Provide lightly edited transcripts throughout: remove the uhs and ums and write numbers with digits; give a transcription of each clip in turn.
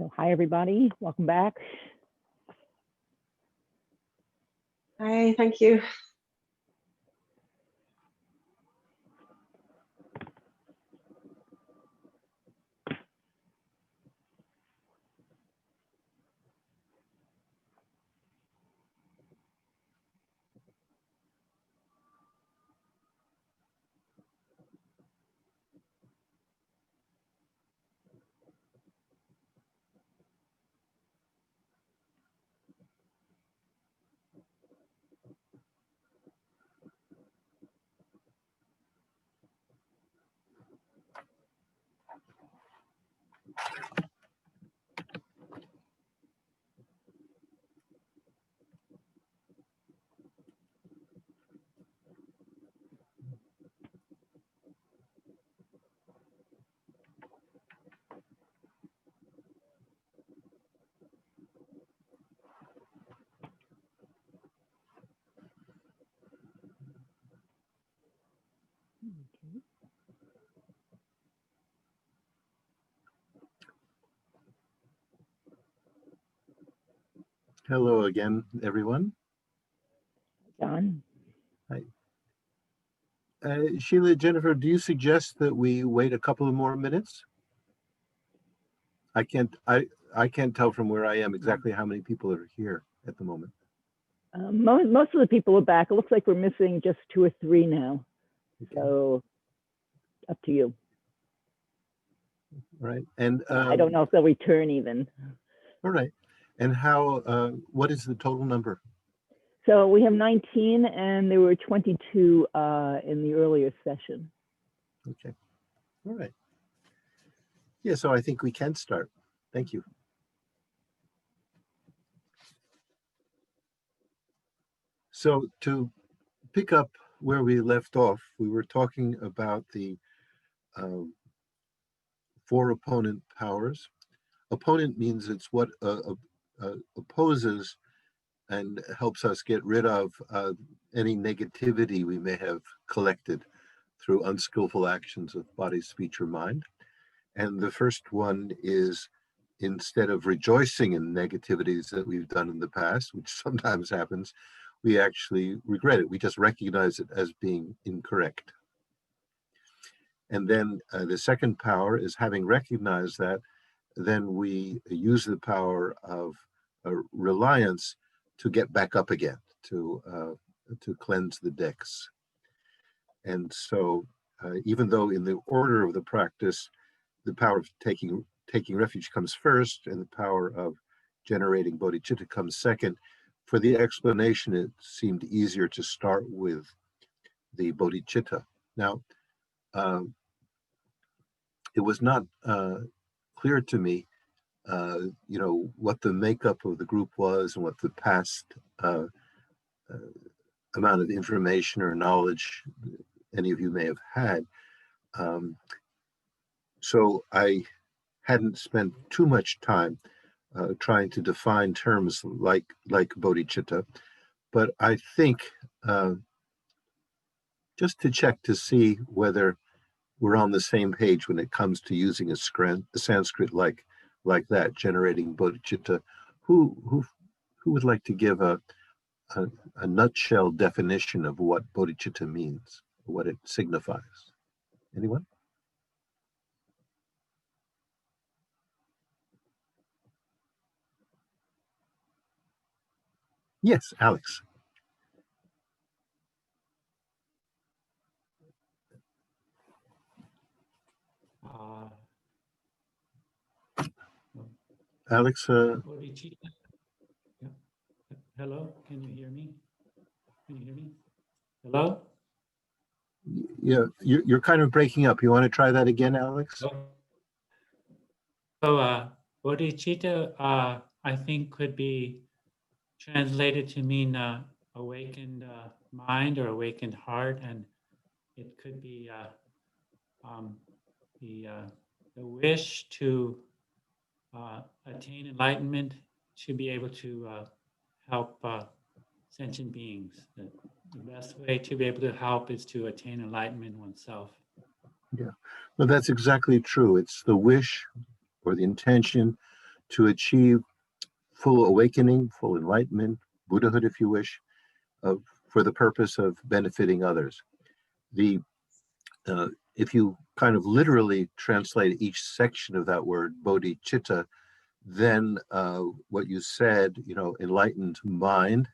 So hi, everybody. Welcome back. Hi, thank you. Hello again, everyone. John. Hi. Sheila, Jennifer, do you suggest that we wait a couple of more minutes? I can't tell from where I am exactly how many people are here at the moment. Most of the people are back. It looks like we're missing just 2 or 3 now. Okay. So up to you. Right. And I don't know if they'll return even. all right. And how? What is the total number? So we have 19 and there were 22 in the earlier session. Okay. All right. Yeah. So I think we can start. Thank you. So to pick up where we left off, we were talking about the 4 opponent powers. Opponent means it's what opposes and helps us get rid of any negativity we may have collected through unskillful actions of body, speech, or mind. And the first one is, instead of rejoicing in negativities that we've done in the past, which sometimes happens, we actually regret it. We just recognize it as being incorrect. And then the second power is, having recognized that, then we use the power of reliance to get back up again, to cleanse the decks. And so even though in the order of the practice, the power of taking refuge comes first and the power of generating bodhicitta comes second, for the explanation, it seemed easier to start with the bodhicitta. Now, it was not clear to me what the makeup of the group was and what the past amount of information or knowledge any of you may have had. So I hadn't spent too much time trying to define terms like bodhicitta, but I think just to check to see whether we're on the same page when it comes to using a Sanskrit like that, generating bodhicitta. Who would like to give a nutshell definition of what bodhicitta means, what it signifies? Anyone? Yes, Alex. Alex. Bodhicitta. Yeah. Hello, can you hear me? Can you hear me? Hello? Yeah, you're kind of breaking up. You want to try that again, Alex? So bodhicitta, I think, could be translated to mean awakened mind or awakened heart, and it could be the wish to attain enlightenment, to be able to help sentient beings. The best way to be able to help is to attain enlightenment oneself. Yeah, well, that's exactly true. It's the wish or the intention to achieve full awakening, full enlightenment, Buddhahood, if you wish, for the purpose of benefiting others. If you kind of literally translate each section of that word, bodhicitta, then what you said, enlightened mind,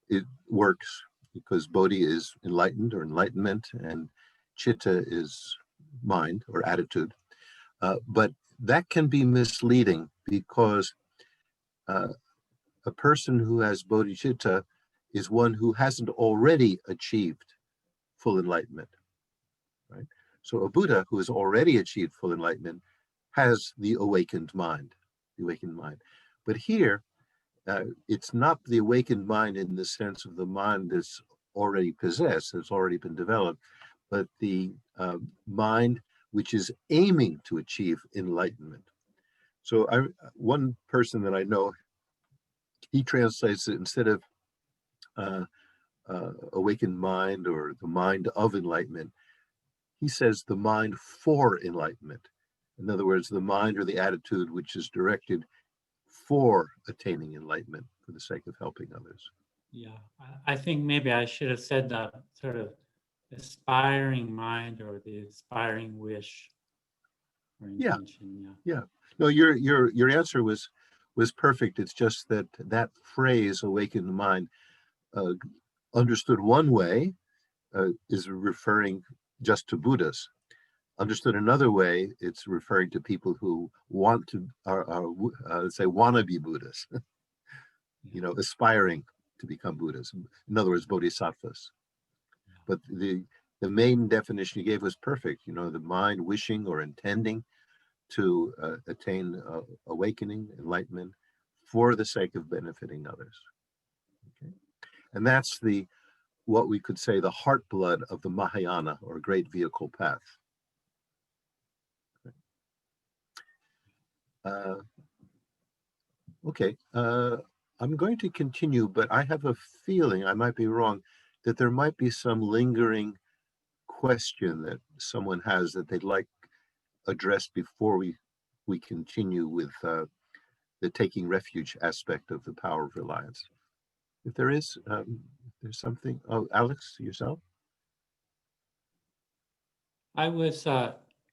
it works because bodhi is enlightened or enlightenment, and chitta is mind or attitude. But that can be misleading because a person who has bodhicitta is one who hasn't already achieved full enlightenment, right? So a Buddha who has already achieved full enlightenment has the awakened mind, But here, it's not the awakened mind in the sense of the mind that's already possessed, that's already been developed, but the mind which is aiming to achieve enlightenment. So one person that I know, he translates it instead of awakened mind or the mind of enlightenment, he says the mind for enlightenment. In other words, the mind or the attitude which is directed for attaining enlightenment for the sake of helping others. Yeah, I think maybe I should have said the sort of aspiring mind or the aspiring wish or intention. Yeah. No, your answer was perfect. It's just that phrase, awakened mind, understood one way, is referring just to Buddhas. Understood another way, it's referring to people who want to say wannabe Buddhas, aspiring to become Buddhas. In other words, bodhisattvas. But the main definition you gave was perfect. The mind wishing or intending to attain awakening, enlightenment, for the sake of benefiting others. Okay? And that's what we could say the heart blood of the Mahayana, or Great Vehicle Path. Okay, I'm going to continue, but I have a feeling, I might be wrong, that there might be some lingering question that someone has that they'd like addressed before we continue with the taking refuge aspect of the power of reliance. If there is, there's something. Oh, Alex, yourself? I was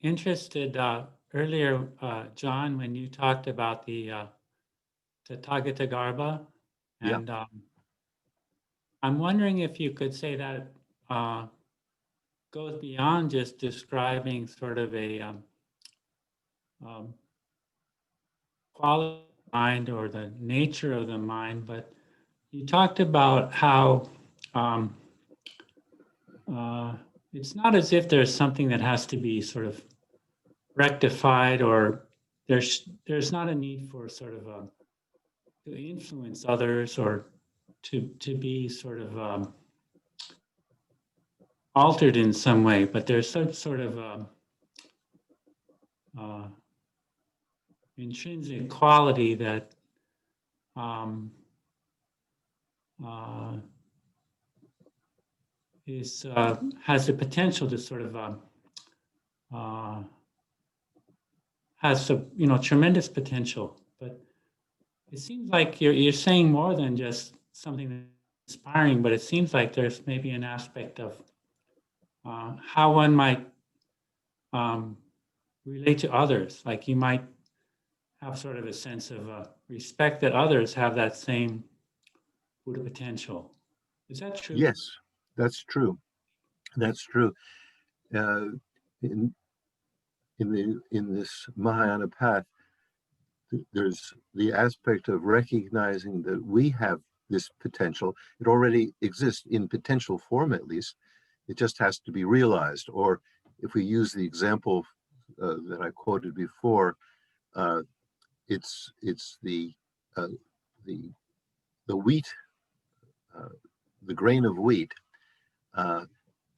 interested earlier, John, when you talked about the Tathagata, and I'm wondering if you could say that goes beyond just describing sort of a quality of the mind or the nature of the mind, but you talked about how it's not as if there's something that has to be sort of rectified, or there's not a need for sort of to influence others or to be sort of altered in some way, but there's some sort of intrinsic quality that has the potential to sort of has some tremendous potential. But it seems like you're saying more than just something that's inspiring, but it seems like there's maybe an aspect of how one might relate to others. Like you might have sort of a sense of respect that others have that same Buddha potential. Is that true? Yes, that's true. That's true. In this Mahayana path, there's the aspect of recognizing that we have this potential. It already exists in potential form, at least. It just has to be realized. Or if we use the example that I quoted before, it's the wheat, the grain of wheat,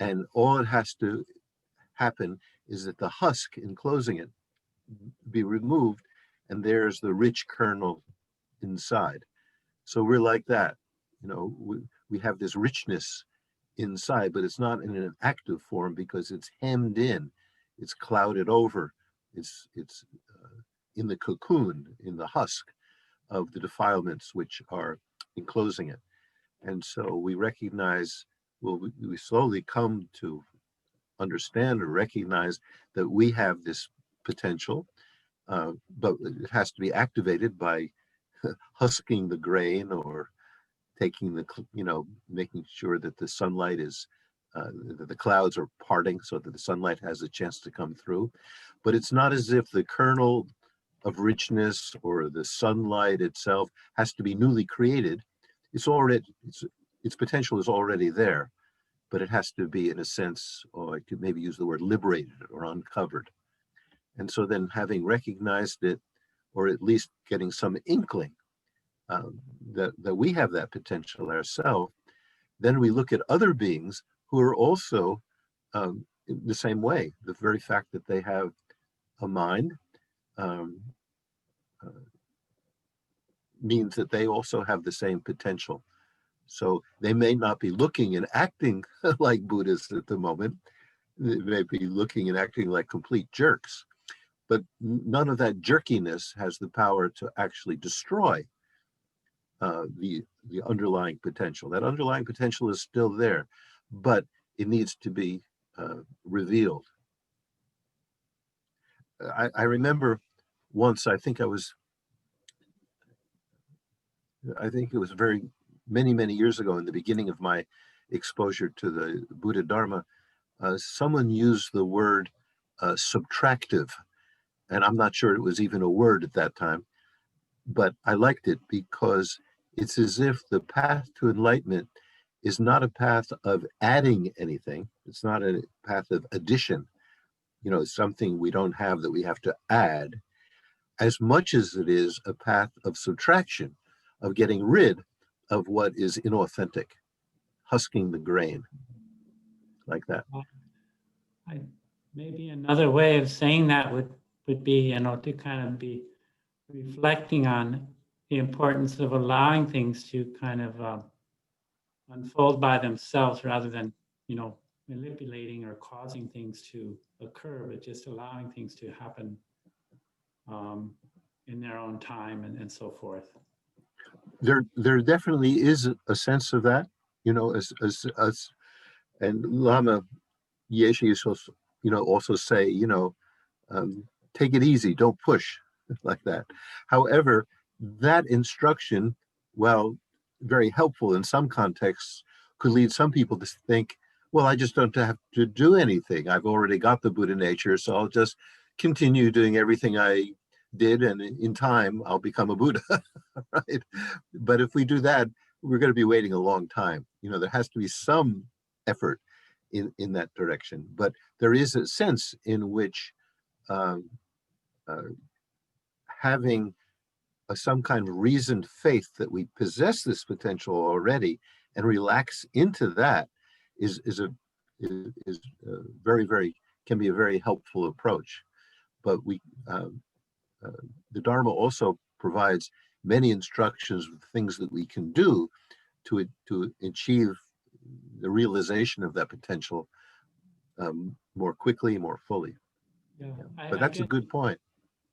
and all it has to happen is that the husk enclosing it be removed, and there's the rich kernel inside. So we're like that, we have this richness inside, but it's not in an active form because it's hemmed in, it's clouded over, it's in the cocoon, in the husk. of the defilements which are enclosing it. And so we recognize, well, we slowly come to understand or recognize that we have this potential, but it has to be activated by husking the grain, or taking the, making sure that the sunlight is, that the clouds are parting so that the sunlight has a chance to come through. But it's not as if the kernel of richness or the sunlight itself has to be newly created. It's already, its potential is already there, but it has to be, in a sense, or I could maybe use the word liberated or uncovered. And so then, having recognized it, or at least getting some inkling that we have that potential ourselves, then we look at other beings who are also the same way. The very fact that they have a mind means that they also have the same potential. So they may not be looking and acting like Buddhists at the moment. They may be looking and acting like complete jerks, but none of that jerkiness has the power to actually destroy the underlying potential. That underlying potential is still there, but it needs to be revealed. I remember once, I think it was very many years ago, in the beginning of my exposure to the Buddha Dharma, someone used the word subtractive, and I'm not sure it was even a word at that time, but I liked it because it's as if the path to enlightenment is not a path of adding anything. It's not a path of addition. It's something we don't have that we have to add, as much as it is a path of subtraction, of getting rid of what is inauthentic, husking the grain, like that. Maybe another way of saying that would be, to kind of be reflecting on the importance of allowing things to kind of unfold by themselves, rather than, manipulating or causing things to occur, but just allowing things to happen in their own time, and so forth. There definitely is a sense of that, as and Lama Yeshe used to, also say, take it easy, don't push, like that. However, that instruction, well, very helpful in some contexts, could lead some people to think, well, I just don't have to do anything. I've already got the Buddha nature, so I'll just continue doing everything I did, and in time I'll become a Buddha, right? But if we do that, we're going to be waiting a long time. There has to be some effort in that direction. But there is a sense in which having some kind of reasoned faith that we possess this potential already, and relax into that is very can be a very helpful approach. But the Dharma also provides many instructions of things that we can do to achieve the realization of that potential more quickly, more fully. Yeah, But that's a good point.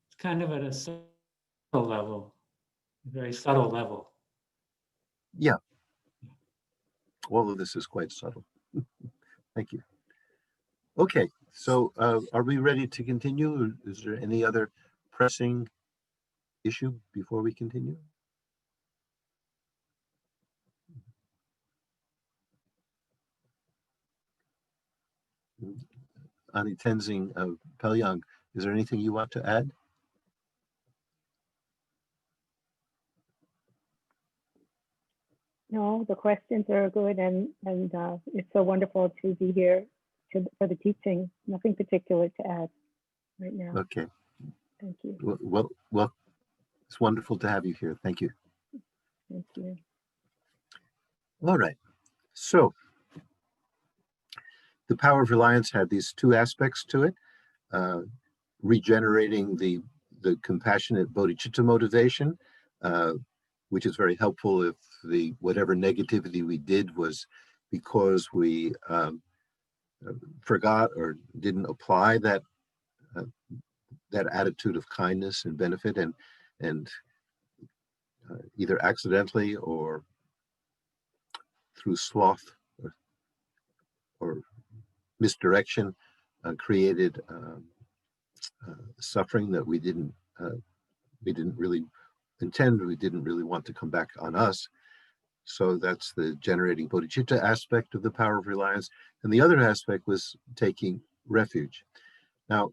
It's kind of at a subtle level, very subtle level. Yeah. All of this is quite subtle. Thank you. Okay, so are we ready to continue? Is there any other pressing issue before we continue? Ani Tenzing Pelyang, is there anything you want to add? No, the questions are good, and it's so wonderful to be here for the teaching. Nothing particular to add right now. Okay. Thank you. Well, it's wonderful to have you here. Thank you. Thank you. All right. So the power of reliance had these two aspects to it: regenerating the compassionate bodhicitta motivation, which is very helpful if whatever negativity we did was because we forgot or didn't apply that attitude of kindness and benefit, and either accidentally or through sloth or misdirection, created suffering that we didn't really intend, we didn't really want to come back on us. So that's the generating bodhicitta aspect of the power of reliance. And the other aspect was taking refuge. Now,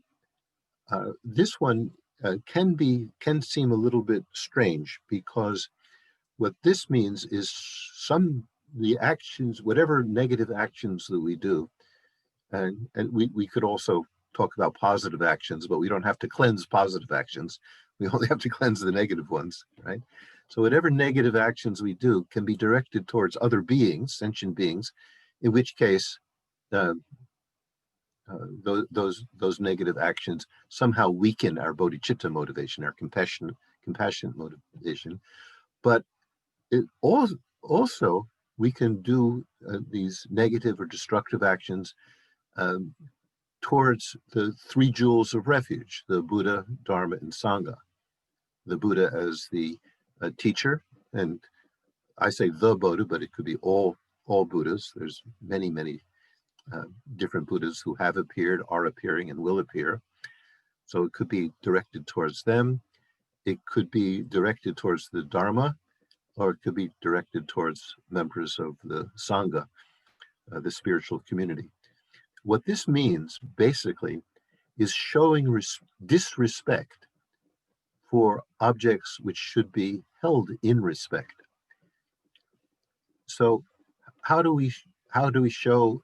this one can seem a little bit strange, because what this means is the actions, whatever negative actions that we do, and we could also talk about positive actions, but we don't have to cleanse positive actions. We only have to cleanse the negative ones, right? So whatever negative actions we do can be directed towards other beings, sentient beings, in which case those negative actions somehow weaken our bodhicitta motivation, our compassionate motivation. But it also we can do these negative or destructive actions towards the three jewels of refuge: the Buddha, Dharma, and Sangha. The Buddha as the teacher, and I say the Buddha, but it could be all Buddhas. There's many different Buddhas who have appeared, are appearing, and will appear. So it could be directed towards them. It could be directed towards the Dharma, or it could be directed towards members of the Sangha, the spiritual community. What this means, basically, is showing disrespect for objects which should be held in respect. So how do we show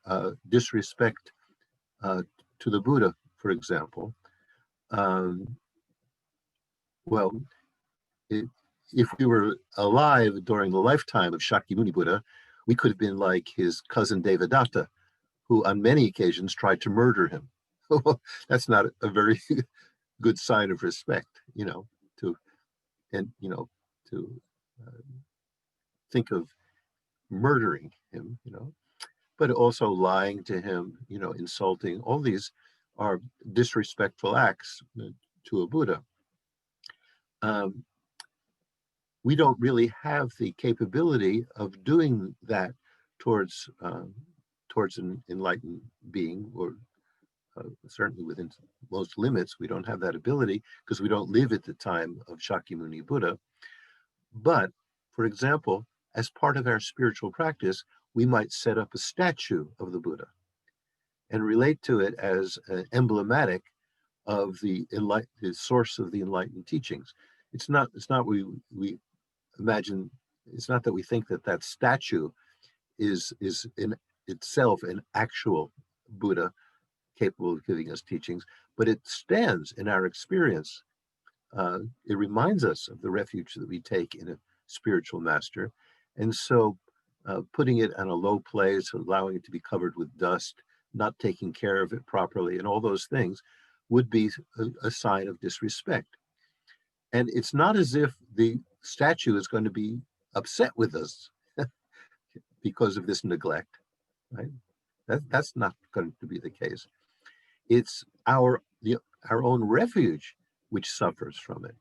disrespect to the Buddha, for example? Well, if we were alive during the lifetime of Shakyamuni Buddha, we could have been like his cousin Devadatta, who on many occasions tried to murder him. That's not a very good sign of respect, to think of murdering him, but also lying to him, insulting. All these are disrespectful acts to a Buddha. We don't really have the capability of doing that towards an enlightened being, or certainly within most limits. We don't have that ability because we don't live at the time of Shakyamuni Buddha. But, for example, as part of our spiritual practice, we might set up a statue of the Buddha and relate to it as emblematic of the source of the enlightened teachings. It's not we imagine. It's not that we think that statue is in itself an actual Buddha capable of giving us teachings, but it stands in our experience. It reminds us of the refuge that we take in a spiritual master. And so putting it on a low place, allowing it to be covered with dust, not taking care of it properly, and all those things would be a sign of disrespect. And it's not as if the statue is going to be upset with us because of this neglect, right? That's not going to be the case. It's our own refuge which suffers from it.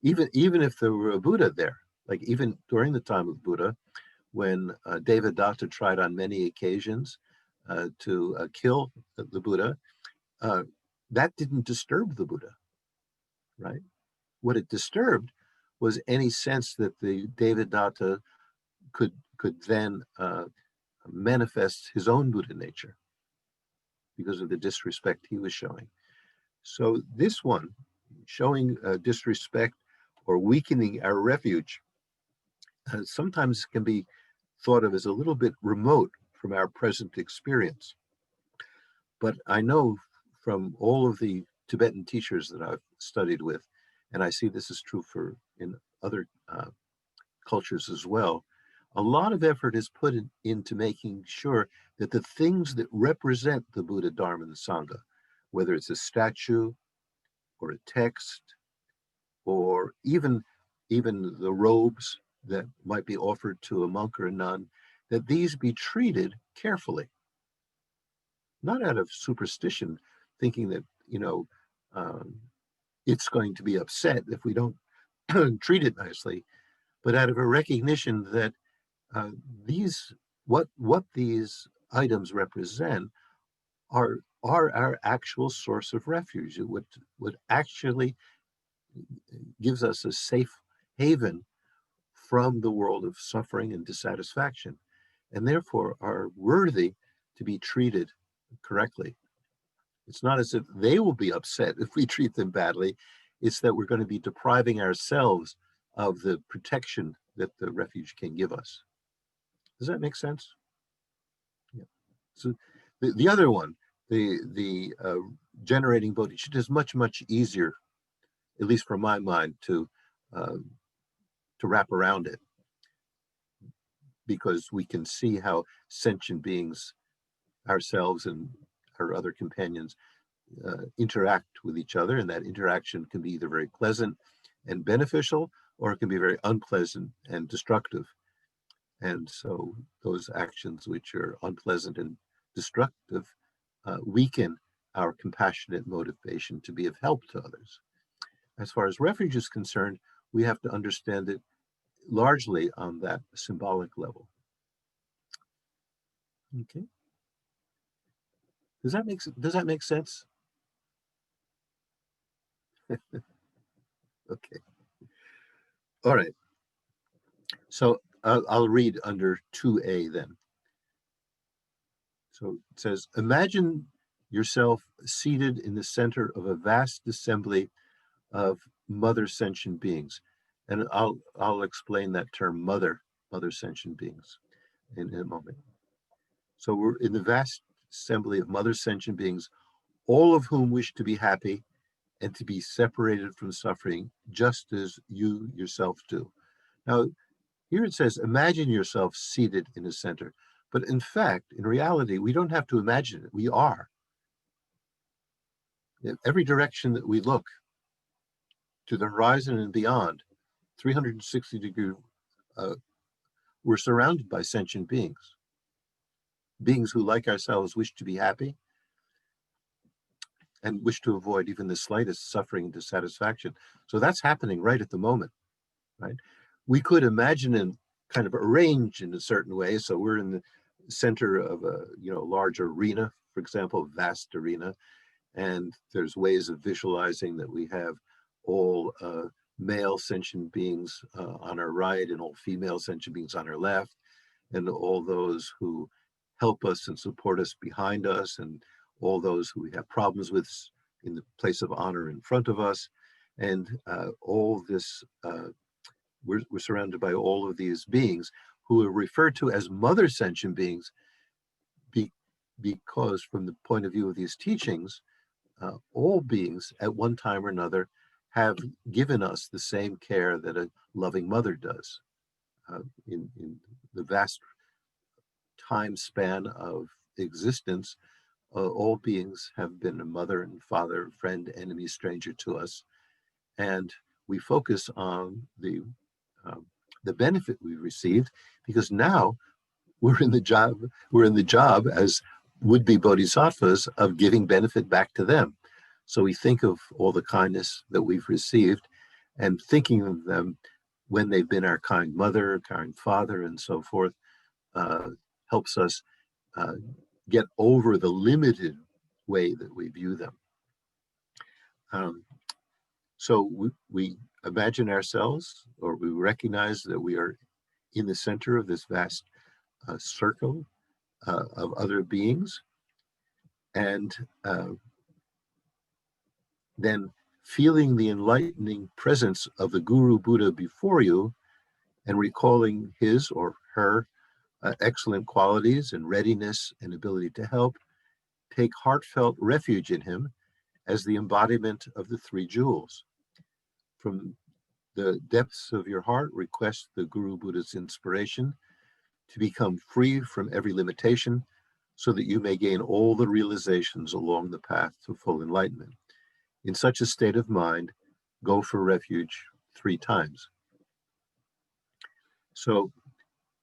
Even if there were a Buddha there, like even during the time of Buddha, when Devadatta tried on many occasions to kill the Buddha, that didn't disturb the Buddha, right? What it disturbed was any sense that the Devadatta could then manifest his own Buddha nature because of the disrespect he was showing. So this one, showing disrespect or weakening our refuge, sometimes can be thought of as a little bit remote from our present experience. But I know from all of the Tibetan teachers that I've studied with, and I see this is true in other cultures as well, a lot of effort is put into making sure that the things that represent the Buddha, Dharma, and the Sangha, whether it's a statue or a text, or even the robes that might be offered to a monk or a nun, that these be treated carefully. Not out of superstition, thinking that, it's going to be upset if we don't treat it nicely, but out of a recognition that what these items represent are our actual source of refuge. It would actually gives us a safe haven from the world of suffering and dissatisfaction, and therefore are worthy to be treated correctly. It's not as if they will be upset if we treat them badly. It's that we're going to be depriving ourselves of the protection that the refuge can give us. Does that make sense? Yeah. So the other one, the generating bodhicitta, is much easier, at least from my mind, to wrap around it, because we can see how sentient beings, ourselves and our other companions, interact with each other, and that interaction can be either very pleasant and beneficial, or it can be very unpleasant and destructive. And so those actions which are unpleasant and destructive weaken our compassionate motivation to be of help to others. As far as refuge is concerned, we have to understand it largely on that symbolic level. Okay. Does that make sense? Okay. All right. So I'll read under 2a then. So it says, imagine yourself seated in the center of a vast assembly of mother sentient beings. And I'll explain that term mother sentient beings in a moment. So we're in the vast assembly of mother sentient beings, all of whom wish to be happy and to be separated from suffering, just as you yourself do. Now, here it says, imagine yourself seated in the center. But in fact, in reality, we don't have to imagine it. We are. In every direction that we look, to the horizon and beyond, 360 degrees, we're surrounded by sentient beings. Beings who, like ourselves, wish to be happy and wish to avoid even the slightest suffering and dissatisfaction. So that's happening right at the moment, right? We could imagine and kind of arrange in a certain way. So we're in the center of a large arena, for example, vast arena, and there's ways of visualizing that we have all male sentient beings on our right and all female sentient beings on our left, and all those who help us and support us behind us, and all those who we have problems with in the place of honor in front of us, and all this, we're surrounded by all of these beings who are referred to as mother sentient beings because from the point of view of these teachings, all beings at one time or another have given us the same care that a loving mother does. In the vast time span of existence, all beings have been a mother and father, friend, enemy, stranger to us, and we focus on the benefit we received, because now we're in the job as would-be bodhisattvas of giving benefit back to them. So we think of all the kindness that we've received, and thinking of them when they've been our kind mother, kind father, and so forth, helps us get over the limited way that we view them. So we imagine ourselves, or we recognize that we are in the center of this vast circle of other beings, and then feeling the enlightening presence of the Guru Buddha before you, and recalling his or her excellent qualities and readiness and ability to help, take heartfelt refuge in him as the embodiment of the three jewels. From the depths of your heart, request the Guru Buddha's inspiration to become free from every limitation, so that you may gain all the realizations along the path to full enlightenment. In such a state of mind, go for refuge 3 times. So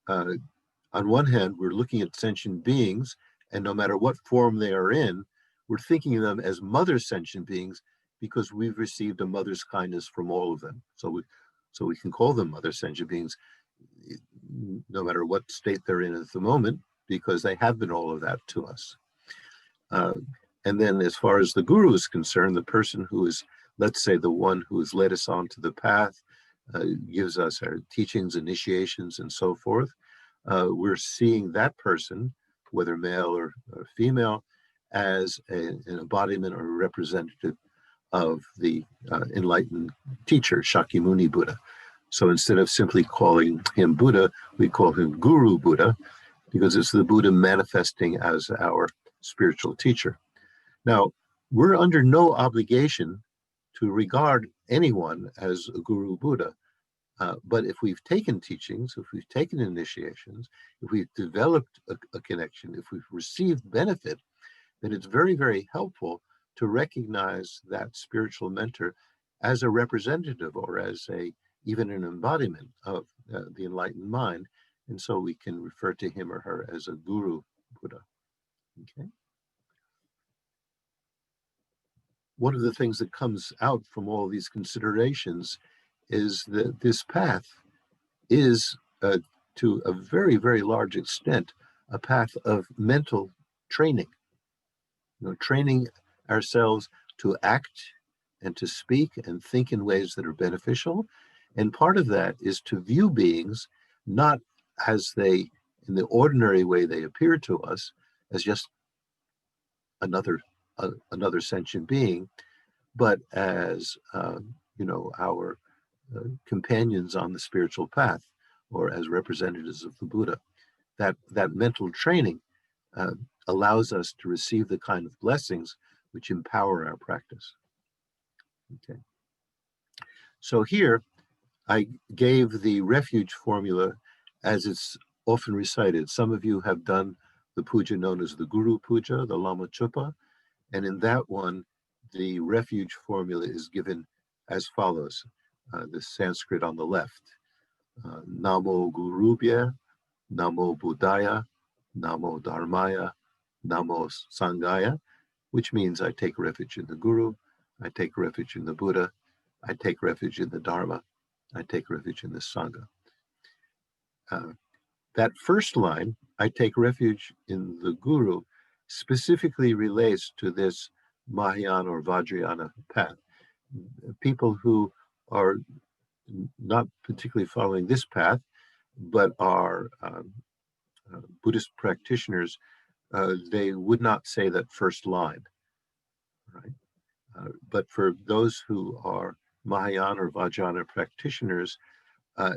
on one hand, we're looking at sentient beings, and no matter what form they are in, we're thinking of them as mother sentient beings, because we've received a mother's kindness from all of them. So So we can call them other sentient beings, no matter what state they're in at the moment, because they have been all of that to us. And then as far as the guru is concerned, the person who is, let's say, the one who has led us onto the path, gives us our teachings, initiations, and so forth, we're seeing that person, whether male or female, as an embodiment or a representative of the enlightened teacher, Shakyamuni Buddha. So instead of simply calling him Buddha, we call him Guru Buddha, because it's the Buddha manifesting as our spiritual teacher. Now, we're under no obligation to regard anyone as a Guru Buddha. But if we've taken teachings, if we've taken initiations, if we've developed a connection, if we've received benefit, then it's very, very helpful to recognize that spiritual mentor as a representative or as even an embodiment of the enlightened mind. And so we can refer to him or her as a Guru Buddha. Okay. One of the things that comes out from all these considerations is that this path is, to a very, very large extent, a path of mental training. Training ourselves to act and to speak and think in ways that are beneficial. And part of that is to view beings not as they, in the ordinary way they appear to us, as just another sentient being, but as our companions on the spiritual path, or as representatives of the Buddha. That mental training allows us to receive the kind of blessings which empower our practice. Okay. So here I gave the Refuge Formula as it's often recited. Some of you have done the puja known as the Guru Puja, the Lama Chupa, and in that one, the Refuge Formula is given as follows. The Sanskrit on the left. Namo Gurubhya, Namo Buddhaya, Namo Dharmaya, Namo Sanghaya, which means I take refuge in the Guru, I take refuge in the Buddha, I take refuge in the Dharma, I take refuge in the Sangha. That first line, I take refuge in the Guru, specifically relates to this Mahayana or Vajrayana path. People who are not particularly following this path, but are Buddhist practitioners, they would not say that first line, right? But for those who are Mahayana or Vajrayana practitioners,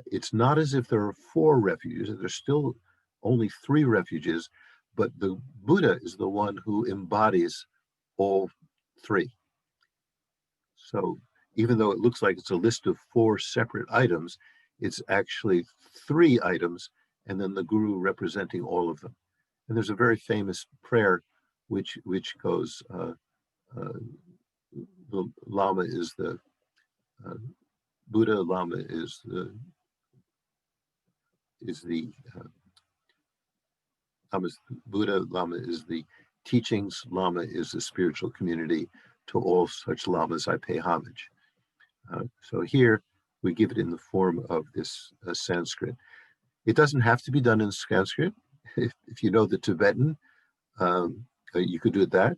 it's not as if there are 4 refuges. There's still only 3 refuges, but the Buddha is the one who embodies all 3. So even though it looks like it's a list of 4 separate items, it's actually 3 items, and then the Guru representing all of them. And there's a very famous prayer which goes, the Lama is the Buddha, Lama is the Buddha, Lama is the teachings, Lama is the spiritual community. To all such lamas I pay homage. So here we give it in the form of this Sanskrit. It doesn't have to be done in Sanskrit. If you know the Tibetan, you could do that.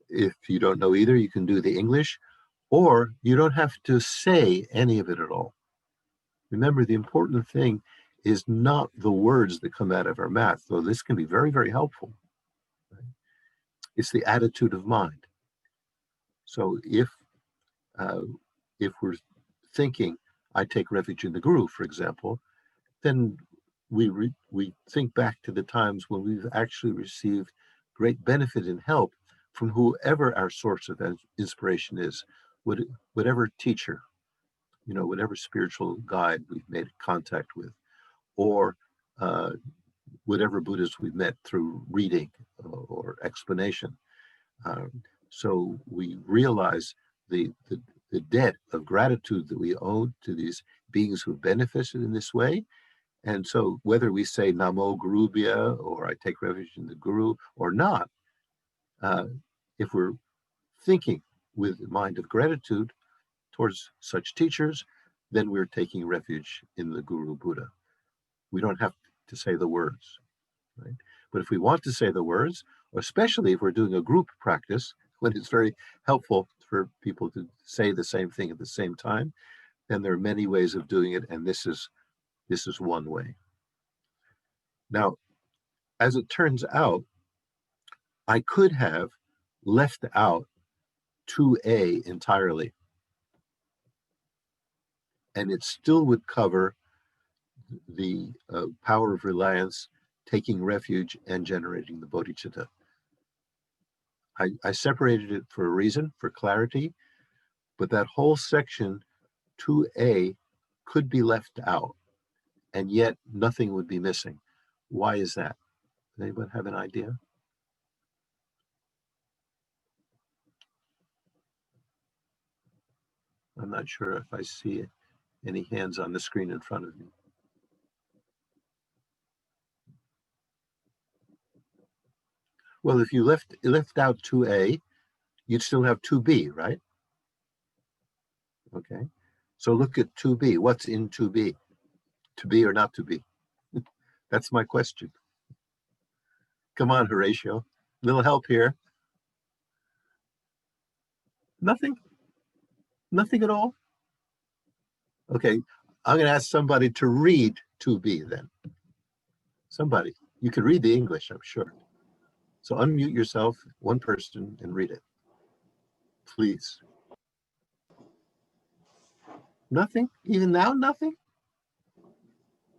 If you don't know either, you can do the English, or you don't have to say any of it at all. Remember, the important thing is not the words that come out of our mouth, though this can be very, very helpful. Right? It's the attitude of mind. So if we're thinking, I take refuge in the Guru, for example, then we think back to the times when we've actually received great benefit and help from whoever our source of inspiration is, whatever teacher, whatever spiritual guide we've made contact with, or whatever Buddhas we've met through reading or explanation. So we realize the debt of gratitude that we owe to these beings who have benefited in this way. And so whether we say Namo Gurubhya or I take refuge in the Guru or not, if we're thinking with a mind of gratitude towards such teachers, then we're taking refuge in the Guru Buddha. We don't have to say the words, right? But if we want to say the words, especially if we're doing a group practice, when it's very helpful for people to say the same thing at the same time, then there are many ways of doing it, and this is one way. Now, as it turns out, I could have left out 2A entirely, and it still would cover the power of reliance, taking refuge, and generating the bodhicitta. I separated it for a reason, for clarity, but that whole section 2A could be left out, and yet nothing would be missing. Why is that? Does anyone have an idea? I'm not sure if I see any hands on the screen in front of me. Well, if you left out 2A, you'd still have 2B, right? Okay. So look at 2B. What's in 2B? To be or not to be? That's my question. Come on, Horatio. Little help here. Nothing? Nothing at all? Okay. I'm going to ask somebody to read 2B then. Somebody. You can read the English, I'm sure. So unmute yourself, one person, and read it. Please. Nothing? Even now, nothing?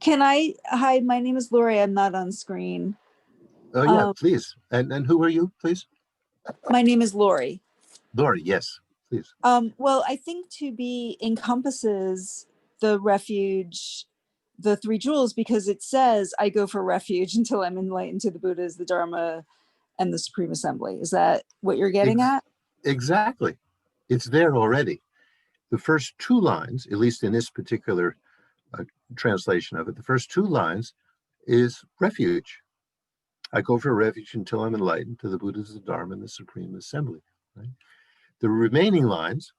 Hi, my name is Lori. I'm not on screen. Oh, yeah, please. And who are you, please? My name is Lori. Lori, yes, please. Well, I think to be encompasses the refuge, the three jewels, because it says, I go for refuge until I'm enlightened to the Buddhas, the Dharma, and the Supreme Assembly. Is that what you're getting at? Exactly. It's there already. The first two lines, at least in this particular translation of it, the first two lines is refuge. I go for refuge until I'm enlightened to the Buddhas, the Dharma, and the Supreme Assembly. Right? The remaining lines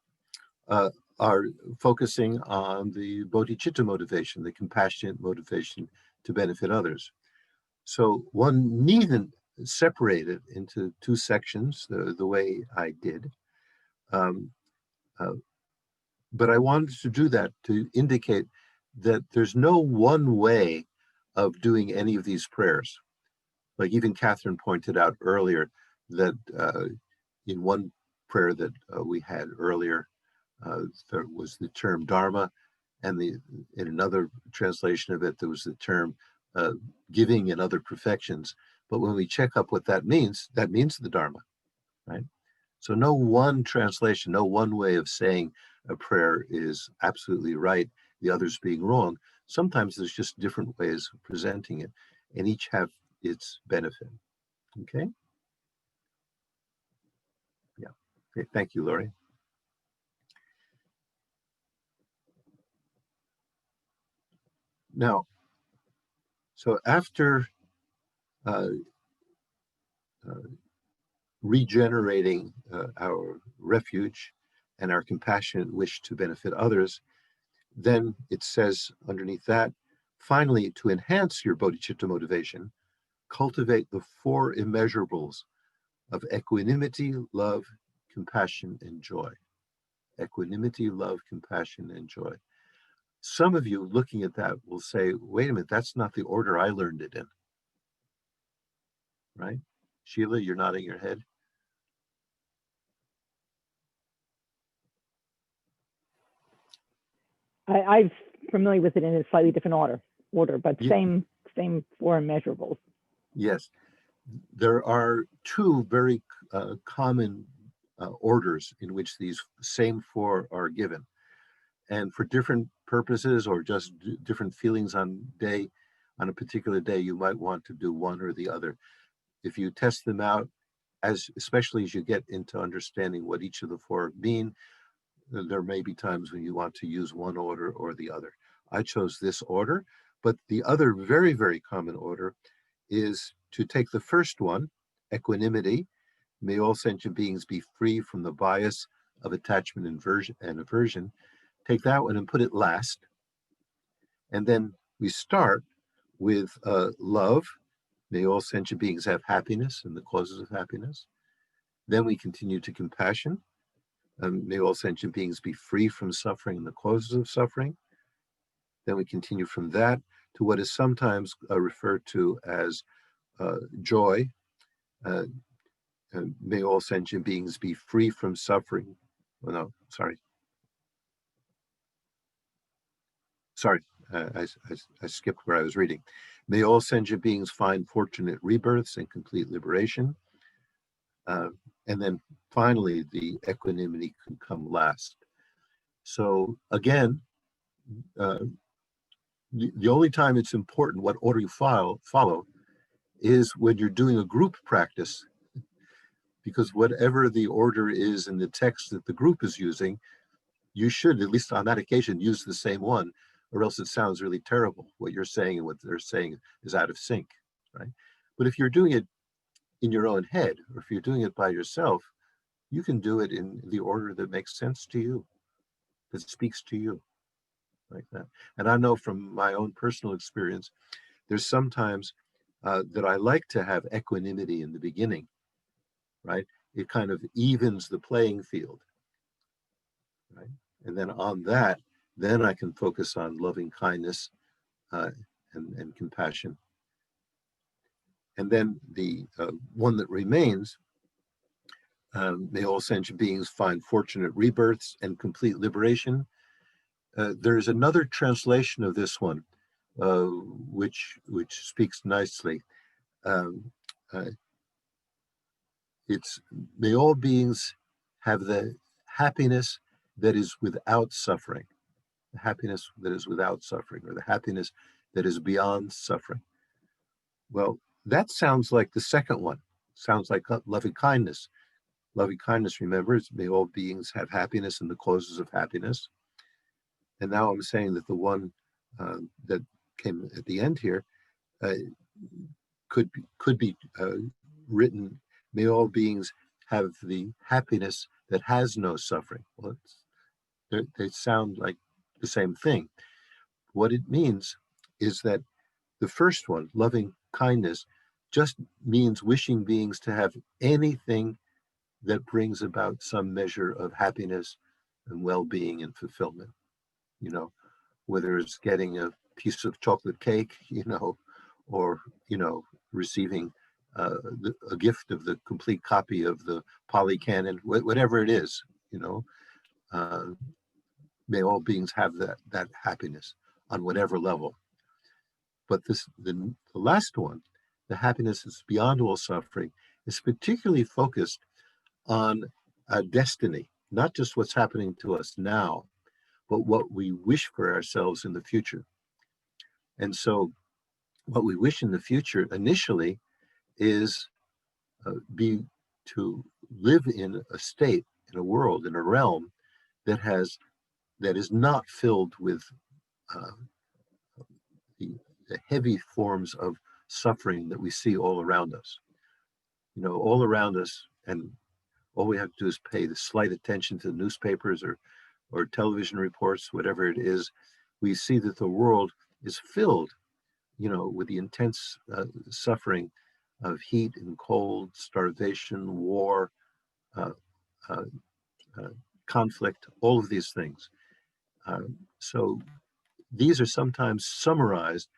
are focusing on the bodhicitta motivation, the compassionate motivation to benefit others. So one needn't separate it into two sections the way I did. But I wanted to do that to indicate that there's no one way of doing any of these prayers. Like even Catherine pointed out earlier that in one prayer that we had earlier, there was the term Dharma, and in another translation of it, there was the term giving and other perfections. But when we check up what that means the Dharma, right? So no one translation, no one way of saying a prayer is absolutely right, the others being wrong. Sometimes there's just different ways of presenting it, and each have its benefit. Okay? Yeah. Okay, thank you, Lori. Now, so after regenerating our refuge and our compassionate wish to benefit others, then it says underneath that, finally, to enhance your bodhicitta motivation, cultivate the four immeasurables of equanimity, love, compassion, and joy. Equanimity, love, compassion, and joy. Some of you looking at that will say, wait a minute, that's not the order I learned it in. Right? Sheila, you're nodding your head. I'm familiar with it in a slightly different order, but Yeah. same four immeasurables. Yes. There are two very common orders in which these same four are given. And for different purposes or just different feelings on a particular day, you might want to do one or the other. If you test them out, especially as you get into understanding what each of the four mean, there may be times when you want to use one order or the other. I chose this order, but the other very, very common order is to take the first one, equanimity. May all sentient beings be free from the bias of attachment and aversion. take that one and put it last. And then we start with love. May all sentient beings have happiness and the causes of happiness. Then we continue to compassion. May all sentient beings be free from suffering and the causes of suffering. Then we continue from that to what is sometimes referred to as joy. May all sentient beings be free from suffering. Oh, no, sorry. I skipped where I was reading. May all sentient beings find fortunate rebirths and complete liberation. And then finally, the equanimity can come last. So again, the only time it's important what order you follow is when you're doing a group practice, because whatever the order is in the text that the group is using, you should, at least on that occasion, use the same one, or else it sounds really terrible. What you're saying and what they're saying is out of sync, right? But if you're doing it in your own head, or if you're doing it by yourself, you can do it in the order that makes sense to you, that speaks to you, like that. And I know from my own personal experience, there's sometimes that I like to have equanimity in the beginning, right? It kind of evens the playing field, right? And then on that, then I can focus on loving kindness and compassion. And then the one that remains, may all sentient beings find fortunate rebirths and complete liberation. There's another translation of this one, which speaks nicely. It's may all beings have the happiness that is without suffering, the happiness that is without suffering, or the happiness that is beyond suffering. Well, that sounds like the second one. Sounds like loving kindness. Loving kindness, remember, may all beings have happiness and the causes of happiness. And now I'm saying that the one that came at the end here could be written, may all beings have the happiness that has no suffering. Well, they sound like the same thing. What it means is that the first one, loving kindness, just means wishing beings to have anything that brings about some measure of happiness and well-being and fulfillment. You know, whether it's getting a piece of chocolate cake, you know, or, you know, receiving a gift of the complete copy of the Pali Canon, whatever it is, you know, may all beings have that happiness on whatever level. But the last one, the happiness is beyond all suffering, is particularly focused on destiny, not just what's happening to us now, but what we wish for ourselves in the future. And so what we wish in the future initially is to live in a state, in a world, in a realm that is not filled with the heavy forms of suffering that we see all around us. You know, all around us, and all we have to do is pay the slight attention to the newspapers or television reports, whatever it is, we see that the world is filled, you know, with the intense suffering of heat and cold, starvation, war, conflict, all of these things. So these are sometimes summarized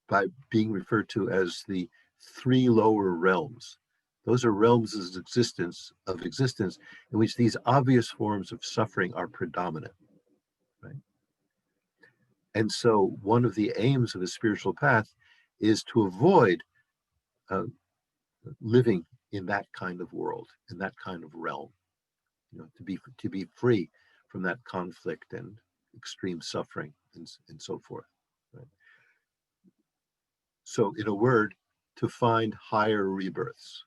by being referred to as the three lower realms. Those are realms of existence in which these obvious forms of suffering are predominant, right? And so one of the aims of the spiritual path is to avoid living in that kind of world, in that kind of realm, you know, to be free from that conflict and extreme suffering and so forth, right? So in a word, to find higher rebirths.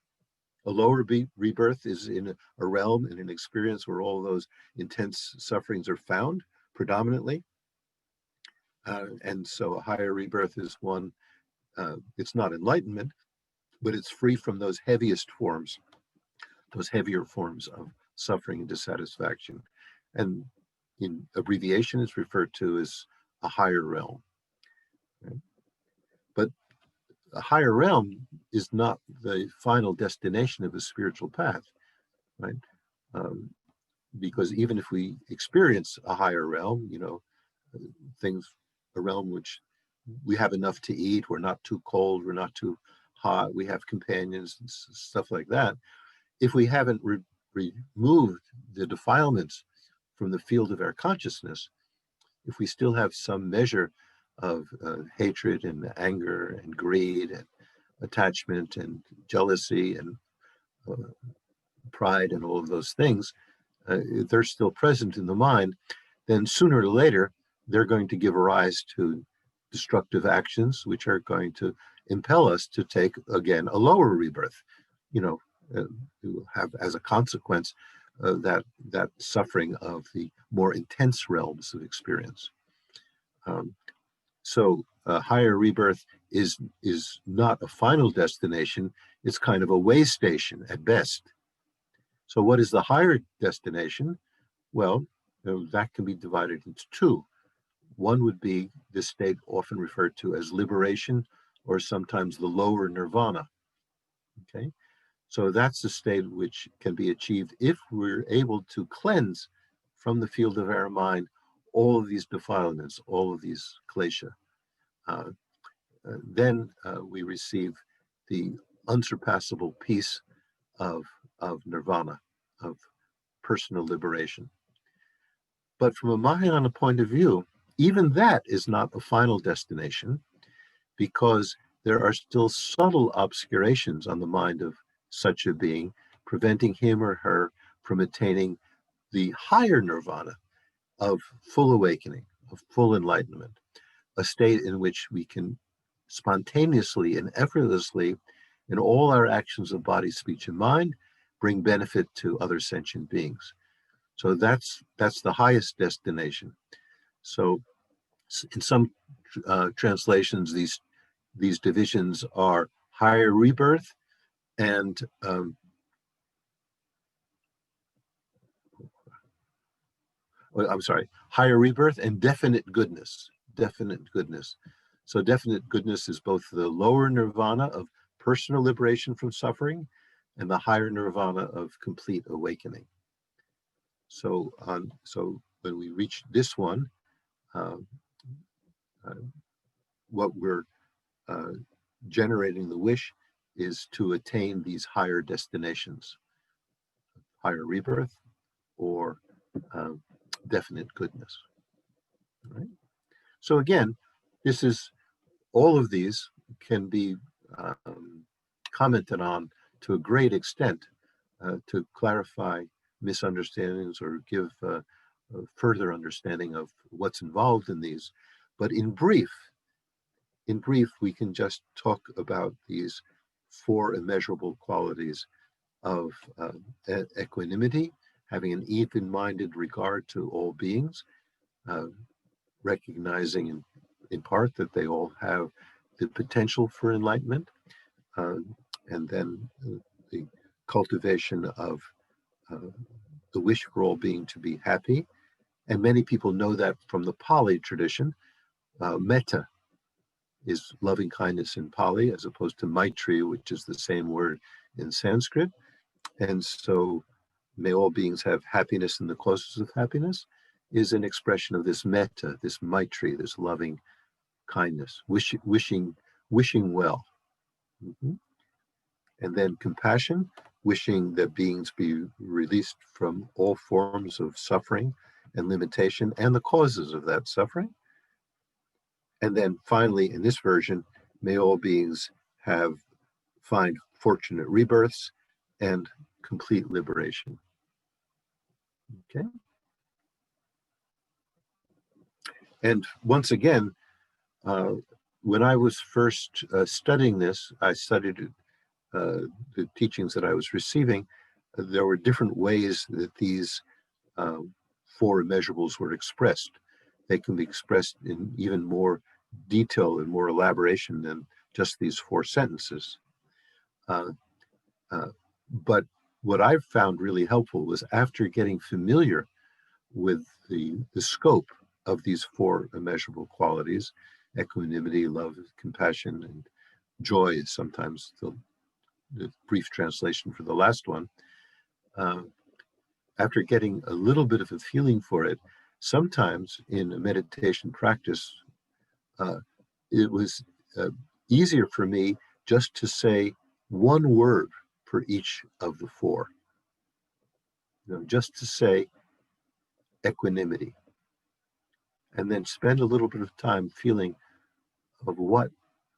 A lower rebirth is in a realm, in an experience where all those intense sufferings are found predominantly. And so a higher rebirth is one, it's not enlightenment, but it's free from those heaviest forms, those heavier forms of suffering and dissatisfaction. And in abbreviation, it's referred to as a higher realm. Right? But a higher realm is not the final destination of a spiritual path, right? Because even if we experience a higher realm, you know, things, a realm which we have enough to eat, we're not too cold, we're not too hot, we have companions and stuff like that. If we haven't removed the defilements from the field of our consciousness, if we still have some measure of hatred and anger and greed and attachment and jealousy and pride and all of those things, they're still present in the mind, then sooner or later, they're going to give rise to destructive actions, which are going to impel us to take, again, a lower rebirth, you know, to have as a consequence that suffering of the more intense realms of experience. So a higher rebirth is not a final destination, it's kind of a way station at best. So what is the higher destination? Well, that can be divided into two. One would be this state often referred to as liberation, or sometimes the lower nirvana. Okay, so that's the state which can be achieved if we're able to cleanse from the field of our mind all of these defilements, all of these klesha. Then we receive the unsurpassable peace of nirvana, of personal liberation. But from a Mahayana point of view, even that is not a final destination, because there are still subtle obscurations on the mind of such a being, preventing him or her from attaining the higher nirvana of full awakening, of full enlightenment, a state in which we can spontaneously and effortlessly, in all our actions of body, speech, and mind, bring benefit to other sentient beings. So that's the highest destination. So in some translations, these divisions are higher rebirth and higher rebirth and definite goodness. Definite goodness. So definite goodness is both the lower nirvana of personal liberation from suffering and the higher nirvana of complete awakening. So when we reach this one, what we're generating the wish is to attain these higher destinations, higher rebirth or definite goodness. Right? So again, this is, all of these can be commented on to a great extent to clarify misunderstandings or give a further understanding of what's involved in these. But in brief, we can just talk about these four immeasurable qualities of equanimity, having an even-minded regard to all beings, recognizing in part that they all have the potential for enlightenment, and then the cultivation of the wish for all being to be happy. And many people know that from the Pali tradition. Metta is loving kindness in Pali, as opposed to Maitri, which is the same word in Sanskrit. And so may all beings have happiness in the causes of happiness is an expression of this metta, this Maitri, this loving kindness, wishing well. Mm-hmm. And then compassion, wishing that beings be released from all forms of suffering and limitation and the causes of that suffering. And then finally, in this version, may all beings find fortunate rebirths and complete liberation. Okay. And once again, when I was first studying this, I studied the teachings that I was receiving. There were different ways that these four immeasurables were expressed. They can be expressed in even more detail and more elaboration than just these four sentences. But what I've found really helpful was, after getting familiar with the scope of these four immeasurable qualities: equanimity, love, compassion, and joy is sometimes the brief translation for the last one. After getting a little bit of a feeling for it, sometimes in a meditation practice, it was easier for me just to say one word for each of the four. Just to say equanimity, and then spend a little bit of time feeling of what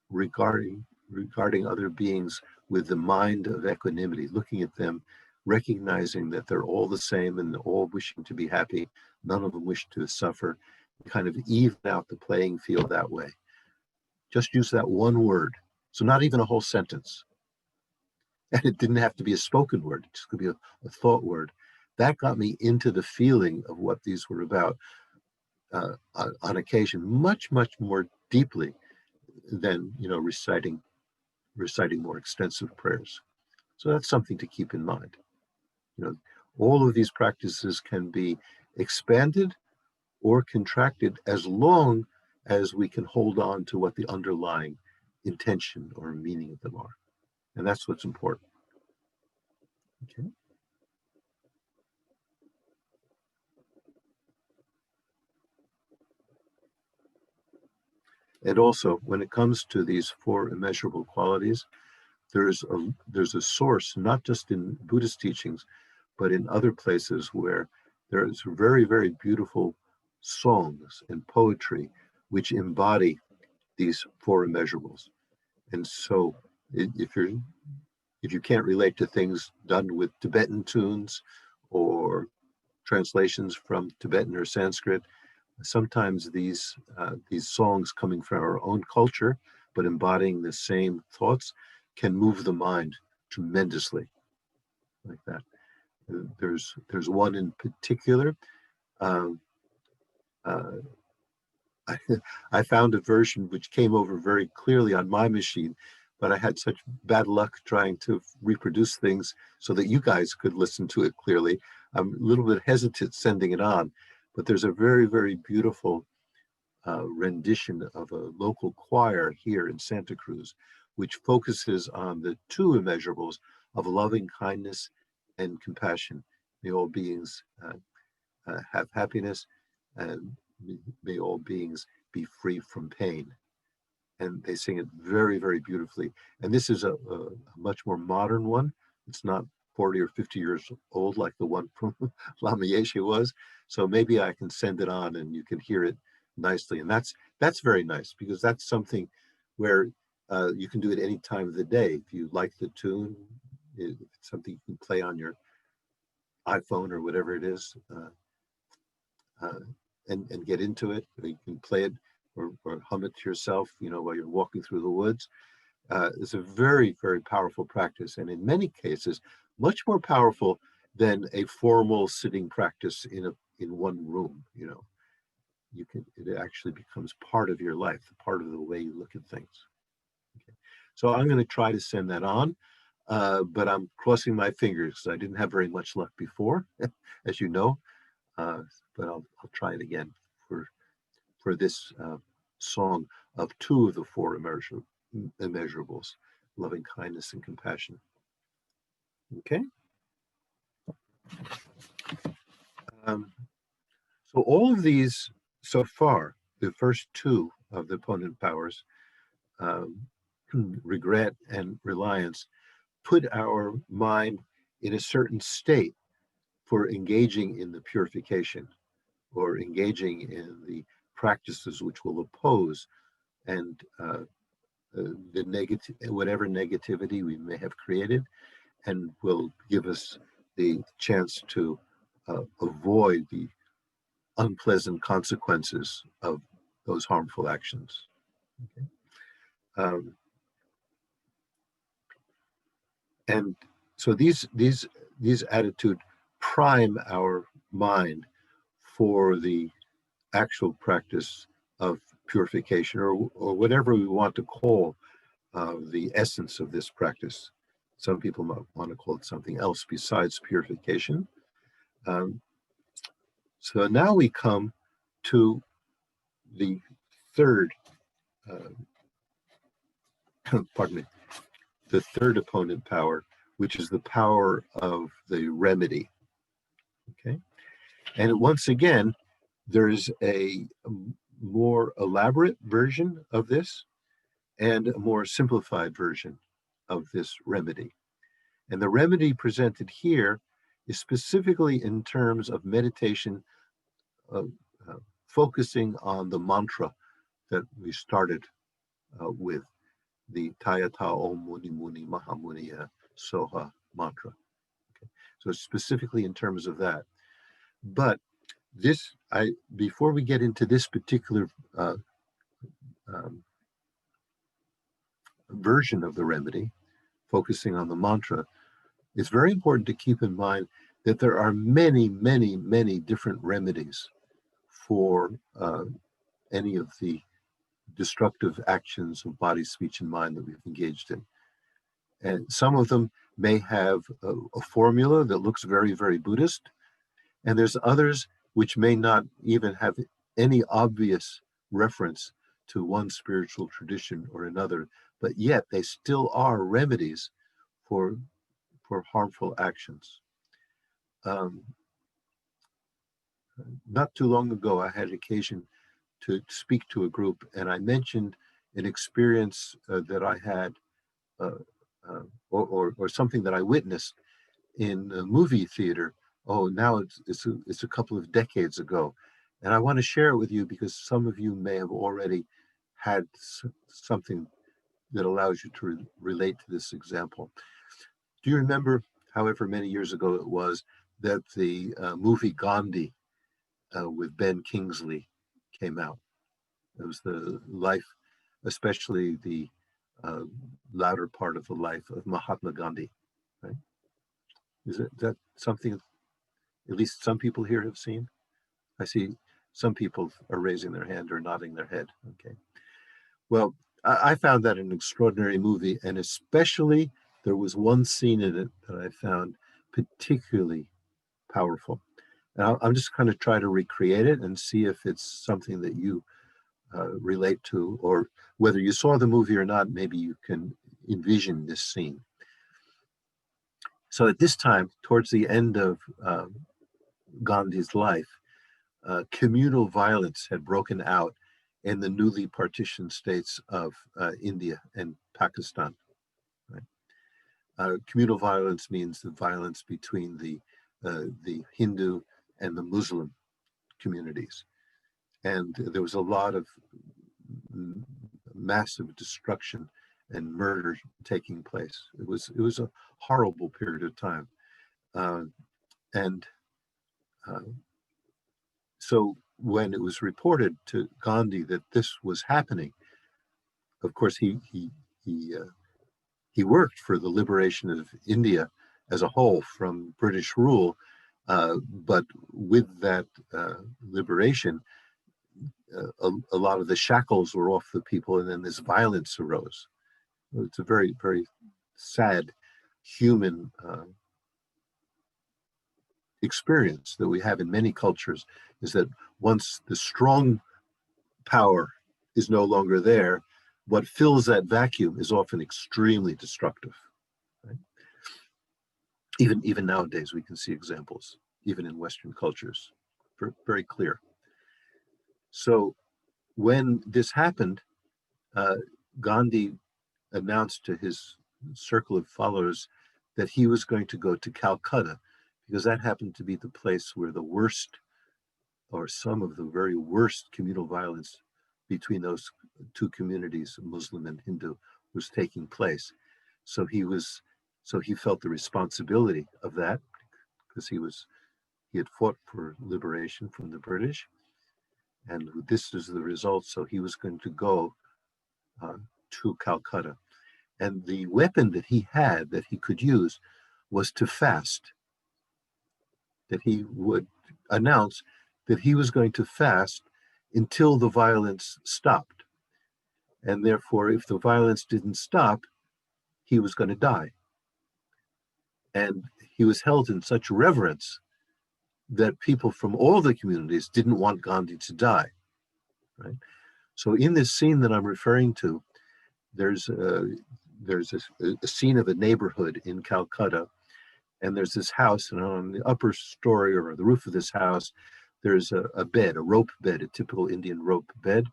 regarding other beings with the mind of equanimity, looking at them, recognizing that they're all the same and all wishing to be happy, none of them wish to suffer, kind of even out the playing field that way. Just use that one word. So not even a whole sentence. And it didn't have to be a spoken word, it just could be a thought word. That got me into the feeling of what these were about on occasion, much more deeply than reciting more extensive prayers. So that's something to keep in mind. All of these practices can be expanded or contracted as long as we can hold on to what the underlying intention or meaning of them are. And that's what's important. Okay. And also, when it comes to these four immeasurable qualities, there's a source, not just in Buddhist teachings, but in other places where there's very beautiful songs and poetry which embody these four immeasurables. And so if you can't relate to things done with Tibetan tunes or translations from Tibetan or Sanskrit, sometimes these songs coming from our own culture, but embodying the same thoughts, can move the mind tremendously, like that. There's one in particular. I found a version which came over very clearly on my machine, but I had such bad luck trying to reproduce things so that you guys could listen to it clearly. I'm a little bit hesitant sending it on, but there's a very beautiful rendition of a local choir here in Santa Cruz, which focuses on the two immeasurables of loving kindness and compassion. May all beings have happiness, and may all beings be free from pain. And they sing it very beautifully. And this is a much more modern one. It's not 40 or 50 years old like the one from Lama Yeshe was. So maybe I can send it on and you can hear it nicely. And that's very nice, because that's something where you can do it any time of the day. If you like the tune, it's something you can play on your iPhone or whatever it is, and get into it. You can play it or hum it to yourself, while you're walking through the woods. It's a very powerful practice, and in many cases, much more powerful than a formal sitting practice in one room. It actually becomes part of your life, part of the way you look at things. Okay. So I'm going to try to send that on, but I'm crossing my fingers because I didn't have very much luck before, as you know. But I'll try it again for this song of two of the four immeasurables, loving kindness and compassion. Okay. So all of these so far, the first two of the opponent powers, regret and reliance, put our mind in a certain state for engaging in the purification or engaging in the practices which will oppose and the negative, whatever negativity we may have created, and will give us the chance to avoid the unpleasant consequences of those harmful actions. Okay. And so these attitudes prime our mind for the actual practice of purification, or whatever we want to call the essence of this practice. Some people might want to call it something else besides purification. So now we come to the third, pardon me, the third opponent power, which is the power of the remedy. Okay, and once again, there's a more elaborate version of this and a more simplified version of this remedy. And the remedy presented here is specifically in terms of meditation, uh, focusing on the mantra that we started with, the Tayata Om Muni Muni Mahamuniya Soha mantra. Okay. So specifically in terms of that. But this, before we get into this particular version of the remedy, focusing on the mantra, it's very important to keep in mind that there are many, many, many different remedies for any of the destructive actions of body, speech, and mind that we've engaged in. And some of them may have a formula that looks very, very Buddhist, and there's others which may not even have any obvious reference to one spiritual tradition or another, but yet they still are remedies for harmful actions. Not too long ago, I had occasion to speak to a group, and I mentioned an experience that I had, or something that I witnessed in a movie theater. Oh, now it's a couple of decades ago, and I want to share it with you because some of you may have already had something that allows you to relate to this example. Do you remember, however many years ago it was, that the movie Gandhi with Ben Kingsley came out? It was the life, especially the latter part of the life of Mahatma Gandhi, right? Is that something at least some people here have seen? I see some people are raising their hand or nodding their head. Okay. Well, I found that an extraordinary movie, and especially there was one scene in it that I found particularly powerful. And I'm just going to try to recreate it and see if it's something that you relate to, or whether you saw the movie or not, maybe you can envision this scene. So at this time, towards the end of Gandhi's life, communal violence had broken out in the newly partitioned states of India and Pakistan. Right? Communal violence means the violence between the Hindu and the Muslim communities. And there was a lot of massive destruction and murder taking place. It was a horrible period of time. So when it was reported to Gandhi that this was happening, of course he worked for the liberation of India as a whole from British rule, but with that liberation, a lot of the shackles were off the people, and then this violence arose. It's a very, very sad human experience that we have in many cultures, is that once the strong power is no longer there, what fills that vacuum is often extremely destructive. Right? Even nowadays, we can see examples, even in Western cultures, very clear. So when this happened, Gandhi announced to his circle of followers that he was going to go to Calcutta, because that happened to be the place where the worst, or some of the very worst, communal violence between those two communities, Muslim and Hindu, was taking place. So he felt the responsibility of that, because he had fought for liberation from the British, and this is the result. So he was going to go to Calcutta, and the weapon that he had that he could use was to fast. That he would announce that he was going to fast until the violence stopped. And therefore, if the violence didn't stop, he was going to die. And he was held in such reverence that people from all the communities didn't want Gandhi to die, right? So in this scene that I'm referring to, there's a scene of a neighborhood in Calcutta, and there's this house, and on the upper story or the roof of this house, there's a bed, a rope bed, a typical Indian rope bed,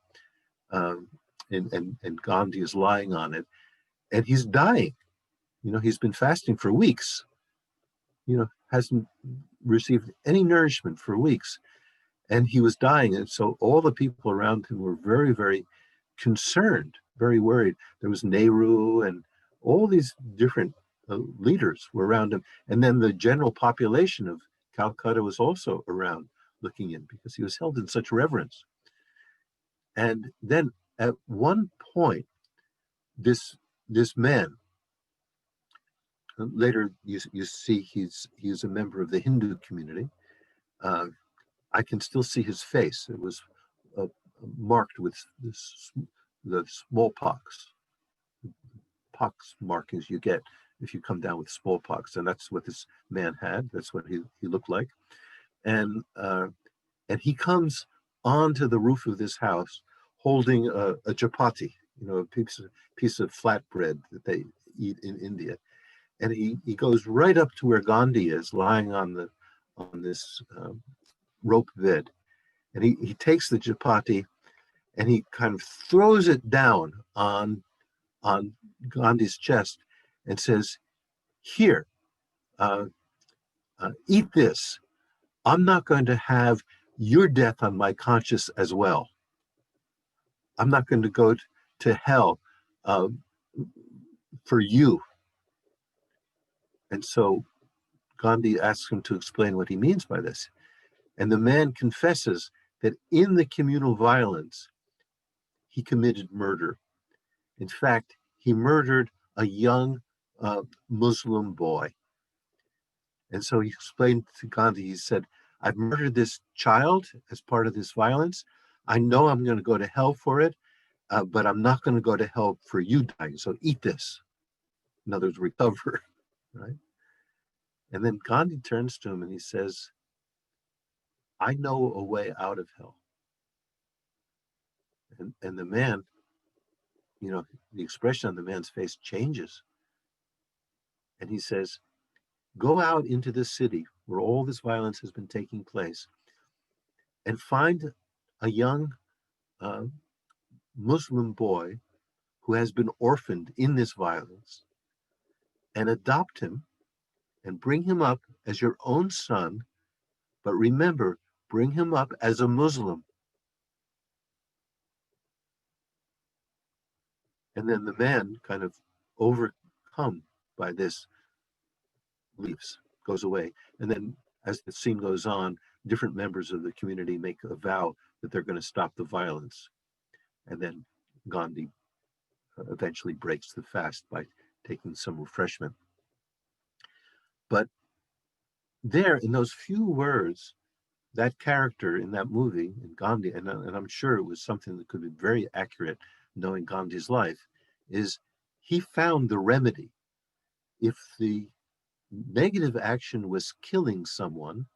and Gandhi is lying on it, and he's dying. You know, he's been fasting for weeks. You know, hasn't received any nourishment for weeks, and he was dying. And so all the people around him were very, very concerned, very worried. There was Nehru and all these different leaders were around him. And then the general population of Calcutta was also around looking in because he was held in such reverence. And then at one point, this man, later you see he's a member of the Hindu community. I can still see his face. It was marked with the smallpox, pox markings you get if you come down with smallpox, and that's what this man had. That's what he looked like, and he comes onto the roof of this house holding a chapati, you know, a piece of flatbread that they eat in India, and he goes right up to where Gandhi is lying on this rope bed, and he takes the chapati and he kind of throws it down on Gandhi's chest and says, "Here, eat this. I'm not going to have your death on my conscience as well. I'm not going to go to hell for you." And so Gandhi asks him to explain what he means by this. And the man confesses that in the communal violence, he committed murder. In fact, he murdered a young Muslim boy. And so he explained to Gandhi, he said, "I've murdered this child as part of this violence. I know I'm going to go to hell for it, but I'm not going to go to hell for you dying. So eat this." In other words, recover, right? And then Gandhi turns to him and he says, "I know a way out of hell." And the man, you know, the expression on the man's face changes. And he says, "Go out into this city where all this violence has been taking place and find a young Muslim boy who has been orphaned in this violence and adopt him and bring him up as your own son. But remember, bring him up as a Muslim." And then the man, kind of overcome by this, leaves, goes away. And then as the scene goes on, different members of the community make a vow that they're going to stop the violence. And then Gandhi eventually breaks the fast by taking some refreshment. But there, in those few words, that character in that movie, in Gandhi, and I'm sure it was something that could be very accurate, knowing Gandhi's life, is he found the remedy. If the negative action was killing someone,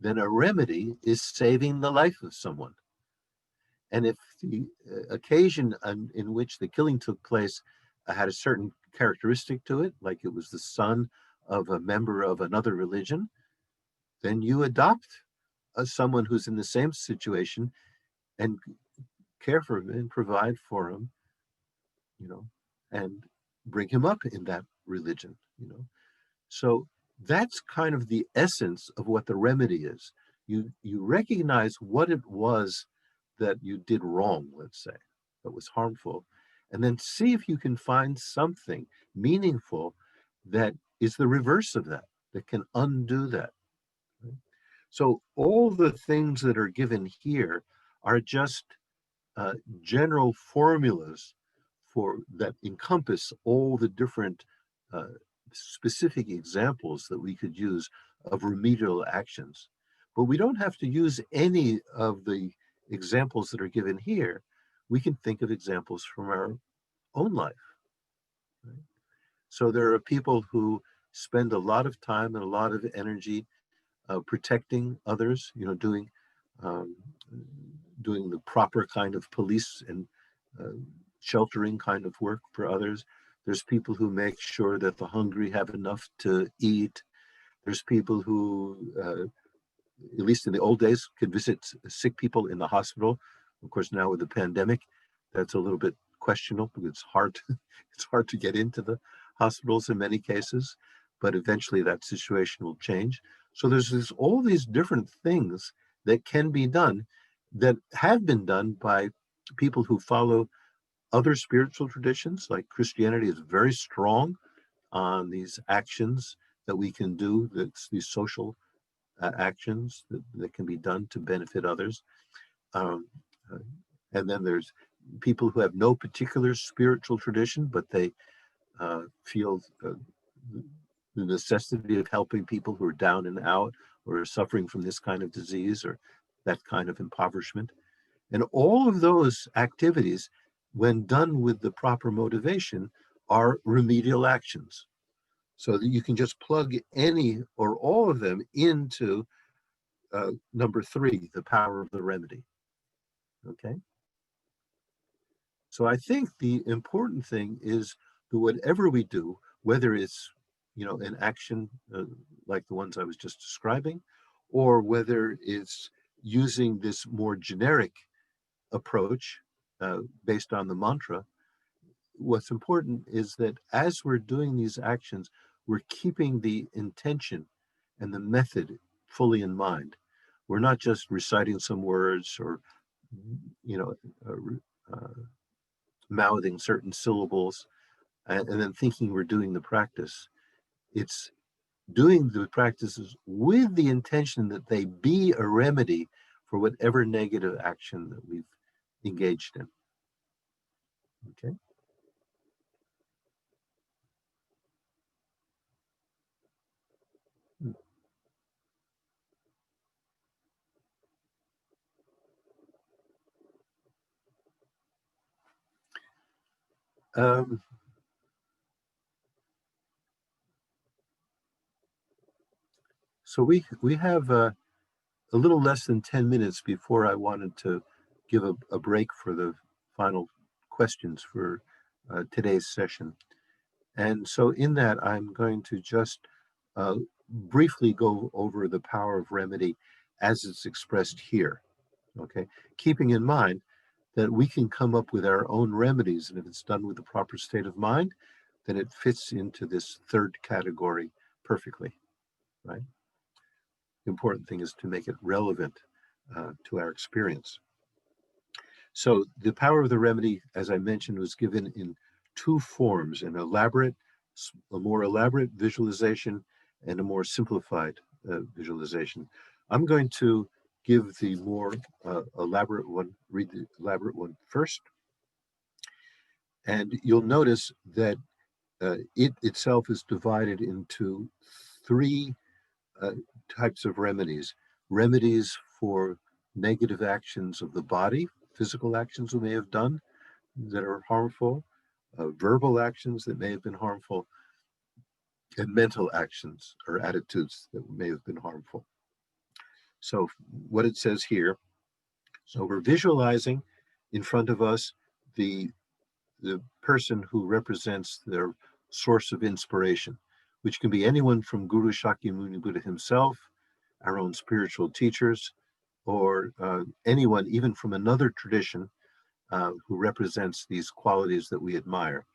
then a remedy is saving the life of someone. And if the occasion in which the killing took place had a certain characteristic to it, like it was the son of a member of another religion, then you adopt someone who's in the same situation and care for him and provide for him, you know, and bring him up in that religion, you know. So that's kind of the essence of what the remedy is. You recognize what it was that you did wrong, let's say, that was harmful, and then see if you can find something meaningful that is the reverse of that, that can undo that. Right? So all the things that are given here are just general formulas for that encompass all the different specific examples that we could use of remedial actions. But we don't have to use any of the examples that are given here. We can think of examples from our own life. Right? So there are people who spend a lot of time and a lot of energy protecting others, um, doing the proper kind of police and sheltering kind of work for others. There's people who make sure that the hungry have enough to eat. There's people who, at least in the old days, could visit sick people in the hospital. Of course, now with the pandemic, that's a little bit questionable because it's hard to get into the hospitals in many cases, but eventually that situation will change. So there's all these different things that can be done that have been done by people who follow other spiritual traditions. Like Christianity is very strong on these actions that we can do, that's these social actions that can be done to benefit others. Um, and then there's people who have no particular spiritual tradition, but they feel the necessity of helping people who are down and out or are suffering from this kind of disease or that kind of impoverishment. And all of those activities, when done with the proper motivation, are remedial actions. So that you can just plug any or all of them into number 3, the power of the remedy. Okay? So I think the important thing is that whatever we do, whether it's an action like the ones I was just describing, or whether it's using this more generic approach based on the mantra, what's important is that as we're doing these actions, we're keeping the intention and the method fully in mind. We're not just reciting some words or, mouthing certain syllables and then thinking we're doing the practice. It's doing the practices with the intention that they be a remedy for whatever negative action that we've engaged in. Okay. So we have a little less than 10 minutes before I wanted to give a break for the final questions for today's session. And so in that, I'm going to just briefly go over the power of remedy as it's expressed here, okay? Keeping in mind that we can come up with our own remedies, and if it's done with the proper state of mind, then it fits into this third category perfectly, right? The important thing is to make it relevant to our experience. So the power of the remedy, as I mentioned, was given in 2 forms, a more elaborate visualization and a more simplified visualization. I'm going to give the more elaborate one, read the elaborate one first. And you'll notice that it itself is divided into 3 types of remedies. Remedies for negative actions of the body, physical actions we may have done that are harmful, verbal actions that may have been harmful, and mental actions or attitudes that may have been harmful. So what it says here, so we're visualizing in front of us the person who represents their source of inspiration, which can be anyone from Guru Shakyamuni Buddha himself, our own spiritual teachers, or anyone even from another tradition who represents these qualities that we admire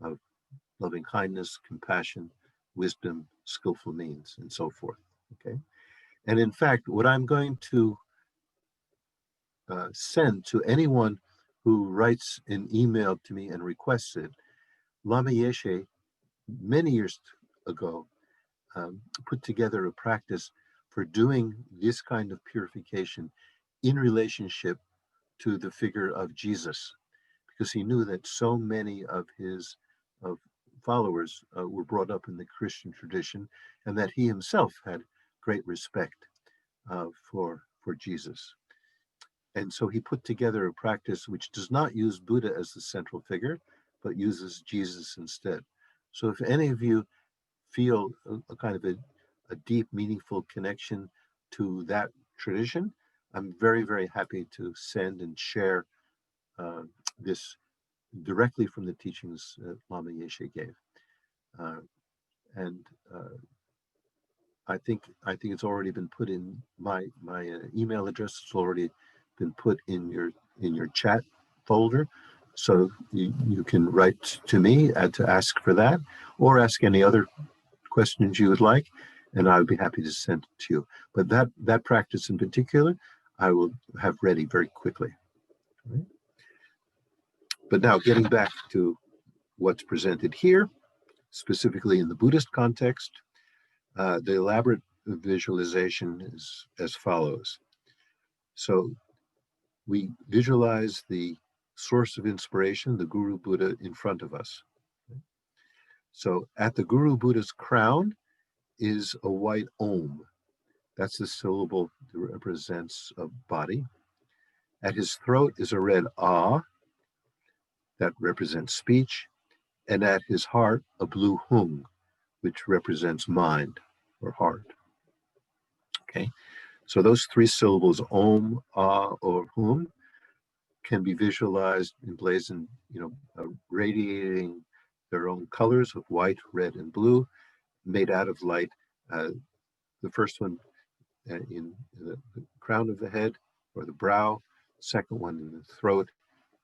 of loving kindness, compassion, wisdom, skillful means, and so forth. Okay. And in fact, what I'm going to send to anyone who writes an email to me and requests it, Lama Yeshe, many years ago, put together a practice for doing this kind of purification in relationship to the figure of Jesus, because he knew that so many of his followers were brought up in the Christian tradition, and that he himself had great respect for Jesus. And so he put together a practice which does not use Buddha as the central figure, but uses Jesus instead. So if any of you feel a kind of a deep, meaningful connection to that tradition, I'm very, very happy to send and share this directly from the teachings that Lama Yeshe gave. And I think it's already been put in my email address. Has already been put in your chat folder, so you can write to me to ask for that, or ask any other questions you would like, and I would be happy to send it to you. But that practice in particular, I will have ready very quickly. Right? But now, getting back to what's presented here, specifically in the Buddhist context, the elaborate visualization is as follows. So we visualize the source of inspiration, the Guru Buddha, in front of us. So at the Guru Buddha's crown is a white Om. That's the syllable that represents a body. At his throat is a red Ah, that represents speech. And at his heart, a blue Hung, which represents mind or heart. Okay, so those three syllables, Om, Ah, or Hum, can be visualized, emblazoned, radiating their own colors of white, red, and blue, made out of light. The first one in the crown of the head or the brow, second one in the throat,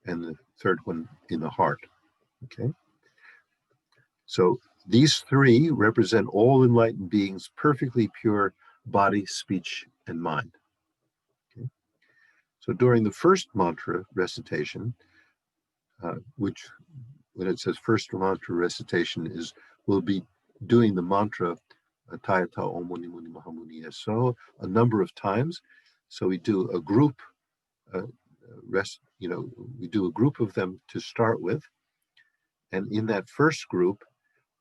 and the third one in the heart. Okay. So these three represent all enlightened beings, perfectly pure body, speech, and mind. Okay. So during the first mantra recitation, which when it says first mantra recitation we'll be doing the mantra Tayata Om Muni Muni Mahamuni Eso a number of times. So we do a group we do a group of them to start with. And in that first group,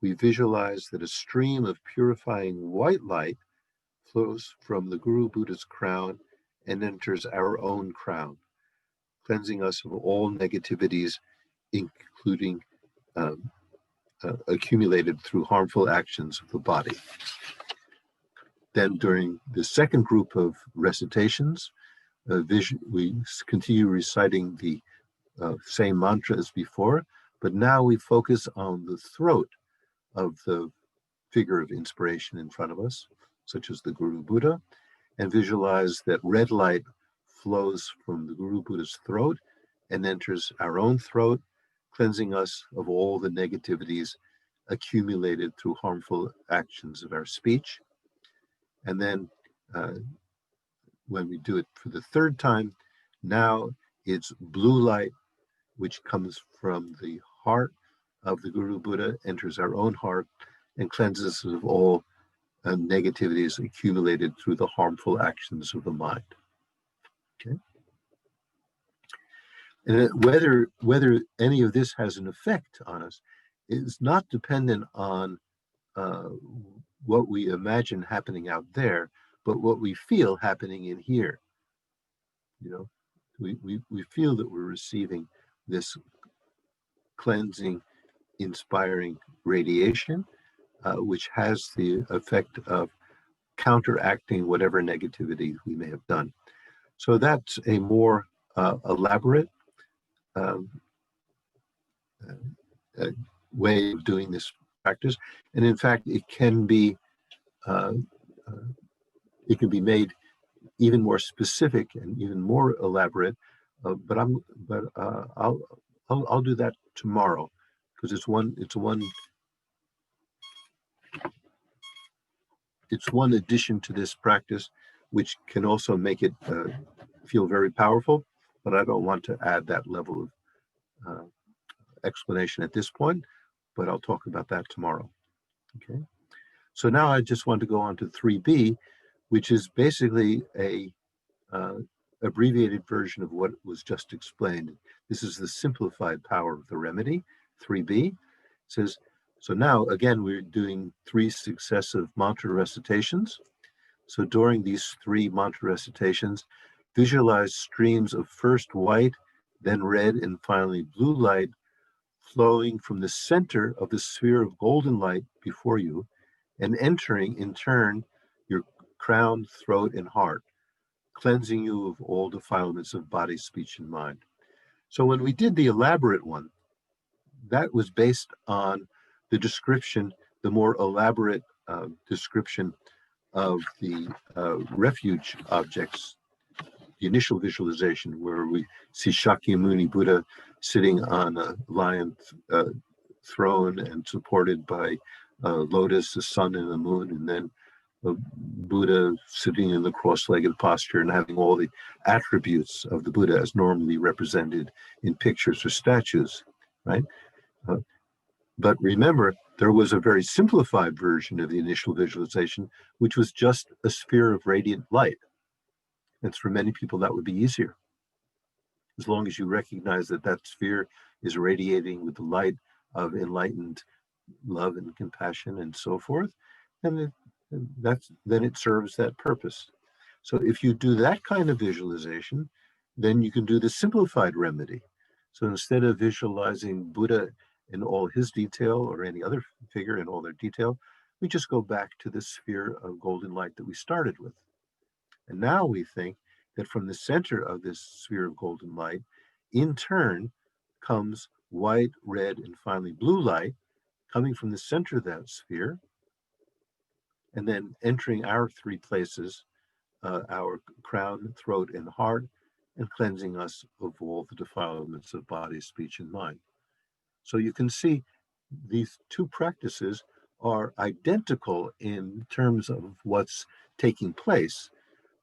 we visualize that a stream of purifying white light flows from the Guru Buddha's crown and enters our own crown, cleansing us of all negativities, including accumulated through harmful actions of the body. Then during the second group of recitations, we continue reciting the same mantra as before, but now we focus on the throat of the figure of inspiration in front of us, such as the Guru Buddha, and visualize that red light flows from the Guru Buddha's throat and enters our own throat, cleansing us of all the negativities accumulated through harmful actions of our speech. And then when we do it for the third time, now it's blue light, which comes from the heart of the Guru Buddha, enters our own heart, and cleanses us of all negativities accumulated through the harmful actions of the mind. Okay. And whether any of this has an effect on us is not dependent on what we imagine happening out there, but what we feel happening in here. We feel that we're receiving this cleansing, inspiring radiation, which has the effect of counteracting whatever negativity we may have done. So that's a more elaborate way of doing this practice, and in fact, it can be made even more specific and even more elaborate. But I'll do that tomorrow, because it's one addition to this practice, which can also make it feel very powerful. But I don't want to add that level of explanation at this point. But I'll talk about that tomorrow. Okay. So now I just want to go on to 3B, which is basically a abbreviated version of what was just explained. This is the simplified power of the remedy. 3B. It says, so now again we're doing 3 successive mantra recitations. So during these 3 mantra recitations, visualize streams of first white, then red, and finally blue light flowing from the center of the sphere of golden light before you, and entering in turn crown, throat, and heart, cleansing you of all defilements of body, speech, and mind. So when we did the elaborate one, that was based on the description, the more elaborate description of the refuge objects, the initial visualization where we see Shakyamuni Buddha sitting on a lion throne and supported by lotus, the sun, and the moon, and then Buddha sitting in the cross-legged posture and having all the attributes of the Buddha as normally represented in pictures or statues, right? But remember, there was a very simplified version of the initial visualization, which was just a sphere of radiant light. And for many people, that would be easier. As long as you recognize that that sphere is radiating with the light of enlightened love and compassion and so forth, then it serves that purpose. So if you do that kind of visualization, then you can do the simplified remedy. So instead of visualizing Buddha in all his detail or any other figure in all their detail, we just go back to the sphere of golden light that we started with. And now we think that from the center of this sphere of golden light, in turn, comes white, red, and finally blue light coming from the center of that sphere, and then entering our three places, our crown, throat, and heart, and cleansing us of all the defilements of body, speech, and mind. So you can see these two practices are identical in terms of what's taking place,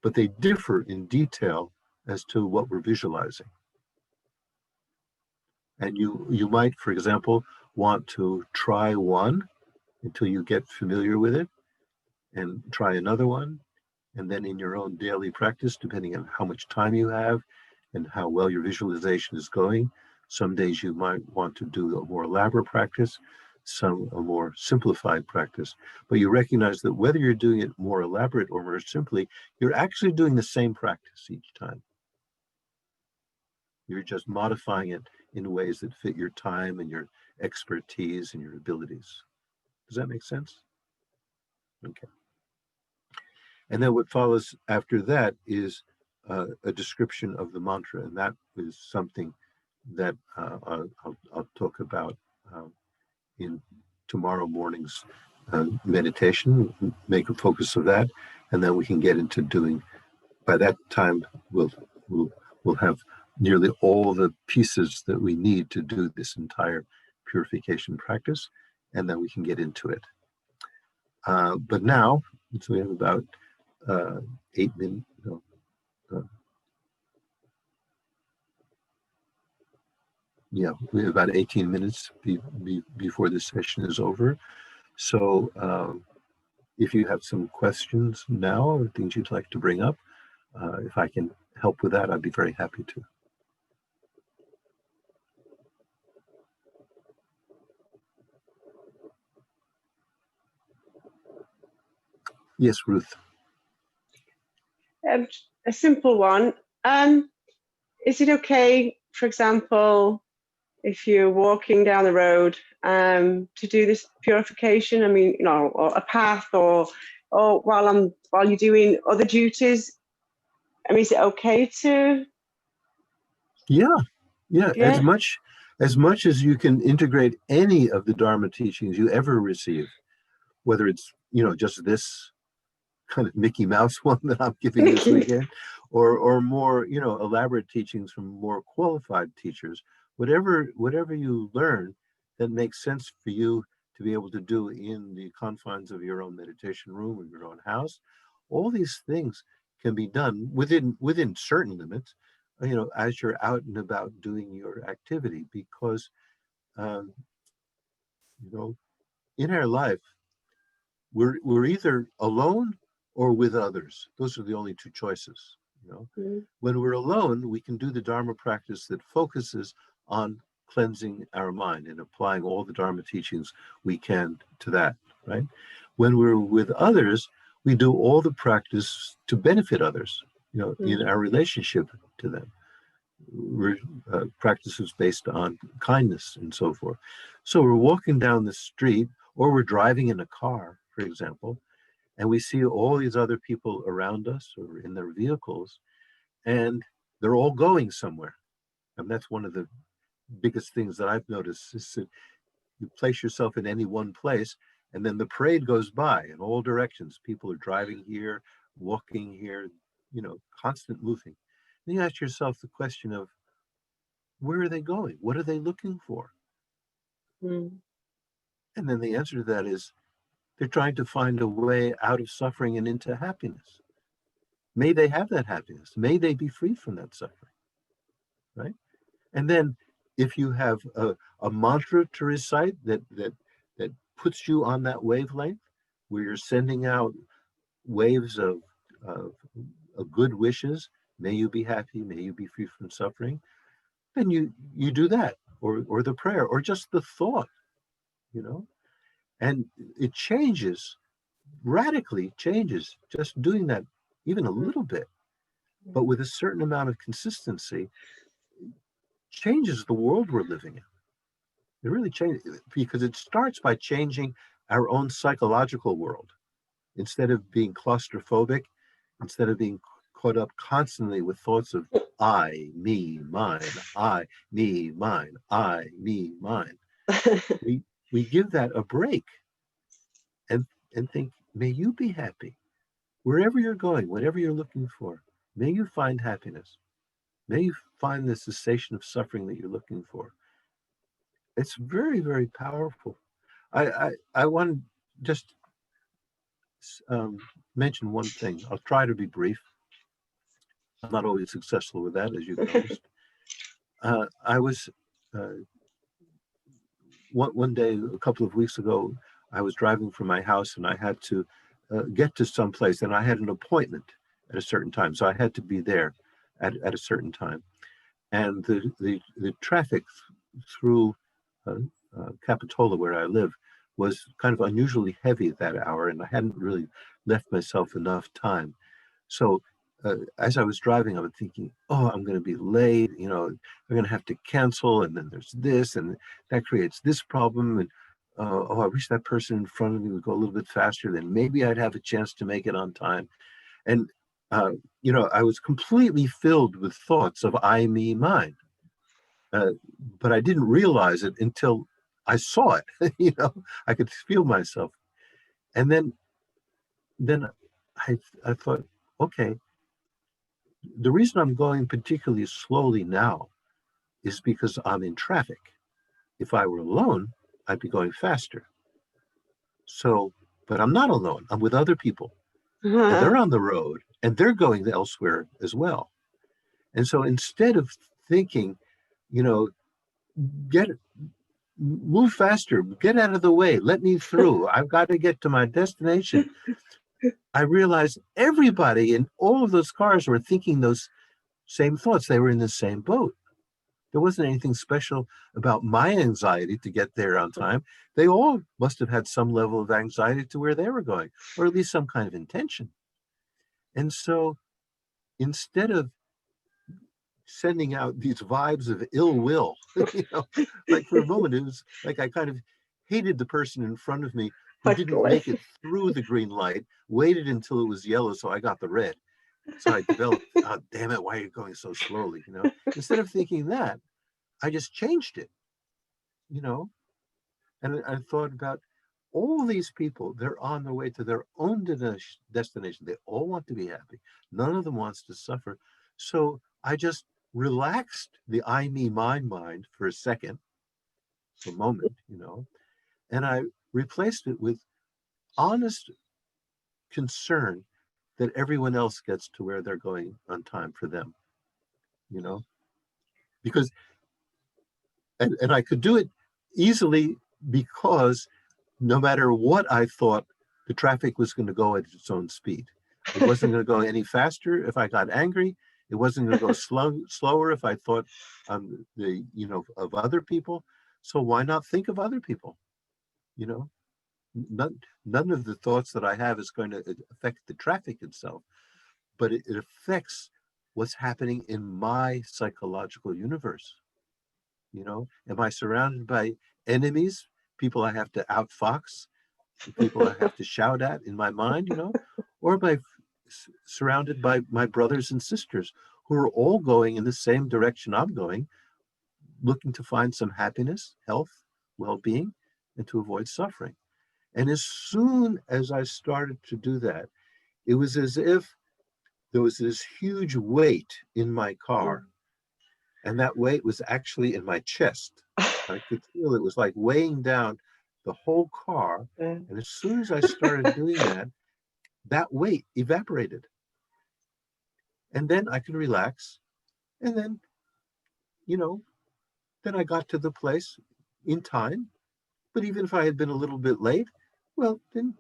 but they differ in detail as to what we're visualizing. And you might, for example, want to try one until you get familiar with it, and try another one, and then in your own daily practice, depending on how much time you have and how well your visualization is going, some days you might want to do a more elaborate practice, some a more simplified practice. But you recognize that whether you're doing it more elaborate or more simply, you're actually doing the same practice each time. You're just modifying it in ways that fit your time and your expertise and your abilities. Does that make sense? Okay. And then what follows after that is a description of the mantra, and that is something that I'll talk about in tomorrow morning's meditation. Make a focus of that, and then we can get into doing. By that time, we'll have nearly all the pieces that we need to do this entire purification practice, and then we can get into it. But now, so we have about 8 minutes. Yeah, we have about 18 minutes before this session is over. So if you have some questions now or things you'd like to bring up, if I can help with that, I'd be very happy to. Yes, Ruth. A simple one. Is it okay, for example, if you're walking down the road to do this purification? I mean, you know, or a path, or while you're doing other duties. I mean, is it okay to? Yeah. Yeah. As much as you can integrate any of the Dharma teachings you ever receive, whether it's just this kind of Mickey Mouse one that I'm giving this weekend, or more elaborate teachings from more qualified teachers. Whatever you learn that makes sense for you to be able to do in the confines of your own meditation room or your own house, all these things can be done within certain limits, as you're out and about doing your activity, because in our life we're either alone or with others. Those are the only two choices. When we're alone, we can do the Dharma practice that focuses on cleansing our mind and applying all the Dharma teachings we can to that, right? When we're with others, we do all the practice to benefit others, in our relationship to them. Practices based on kindness and so forth. So we're walking down the street, or we're driving in a car, for example, And we see all these other people around us or in their vehicles, and they're all going somewhere. And that's one of the biggest things that I've noticed is that you place yourself in any one place, and then the parade goes by in all directions. People are driving here, walking here, constant moving. Then you ask yourself the question of, where are they going? What are they looking for? Mm. And then the answer to that is, they're trying to find a way out of suffering and into happiness. May they have that happiness. May they be free from that suffering, right? And then if you have a mantra to recite that puts you on that wavelength, where you're sending out waves of good wishes, may you be happy, may you be free from suffering, then you do that, or the prayer, or just the thought, and it changes, radically changes, just doing that even a little bit, but with a certain amount of consistency, changes the world we're living in. It really changes, because it starts by changing our own psychological world. Instead of being claustrophobic, instead of being caught up constantly with thoughts of I, me, mine, I, me, mine, I, me, mine, we give that a break and think, may you be happy. Wherever you're going, whatever you're looking for, may you find happiness. May you find the cessation of suffering that you're looking for. It's very, very powerful. I want to just mention one thing. I'll try to be brief. I'm not always successful with that, as you've noticed. I was one day, a couple of weeks ago, I was driving from my house and I had to get to some place, and I had an appointment at a certain time, so I had to be there at a certain time. And the traffic through Capitola, where I live, was kind of unusually heavy at that hour, and I hadn't really left myself enough time. So as I was driving, I was thinking, oh, I'm going to be late, I'm going to have to cancel, and then there's this, and that creates this problem, and oh, I wish that person in front of me would go a little bit faster, then maybe I'd have a chance to make it on time. And I was completely filled with thoughts of I, me, mine. But I didn't realize it until I saw it. I could feel myself. And then I thought, okay, the reason I'm going particularly slowly now is because I'm in traffic. If I were alone, I'd be going faster. So, but I'm not alone. I'm with other people. And they're on the road and they're going elsewhere as well. And so instead of thinking, move faster, get out of the way, let me through, I've got to get to my destination, I realized everybody in all of those cars were thinking those same thoughts. They were in the same boat. There wasn't anything special about my anxiety to get there on time. They all must have had some level of anxiety to where they were going, or at least some kind of intention. And so instead of sending out these vibes of ill will, like for a moment, it was like I kind of hated the person in front of me who didn't make it through the green light, waited until it was yellow, so I got the red. So I developed, oh, damn it, why are you going so slowly? Instead of thinking that, I just changed it, and I thought about all these people. They're on their way to their own destination. They all want to be happy. None of them wants to suffer. So I just relaxed the I, me, mine mind for a second, for a moment, and I replaced it with honest concern that everyone else gets to where they're going on time for them, because, and I could do it easily, because no matter what I thought, the traffic was going to go at its own speed. It wasn't going to go any faster if I got angry. It wasn't going to go slower if I thought of other people. So why not think of other people? None of the thoughts that I have is going to affect the traffic itself, but it affects what's happening in my psychological universe. Am I surrounded by enemies, people I have to outfox, the people I have to shout at in my mind, you know, or surrounded by my brothers and sisters who are all going in the same direction I'm going, looking to find some happiness, health, well-being, and to avoid suffering. And as soon as I started to do that, it was as if there was this huge weight in my car. And that weight was actually in my chest. I could feel it was like weighing down the whole car. And as soon as I started doing that, that weight evaporated. And then I could relax. And then, you know, then I got to the place in time. But even if I had been a little bit late, well, then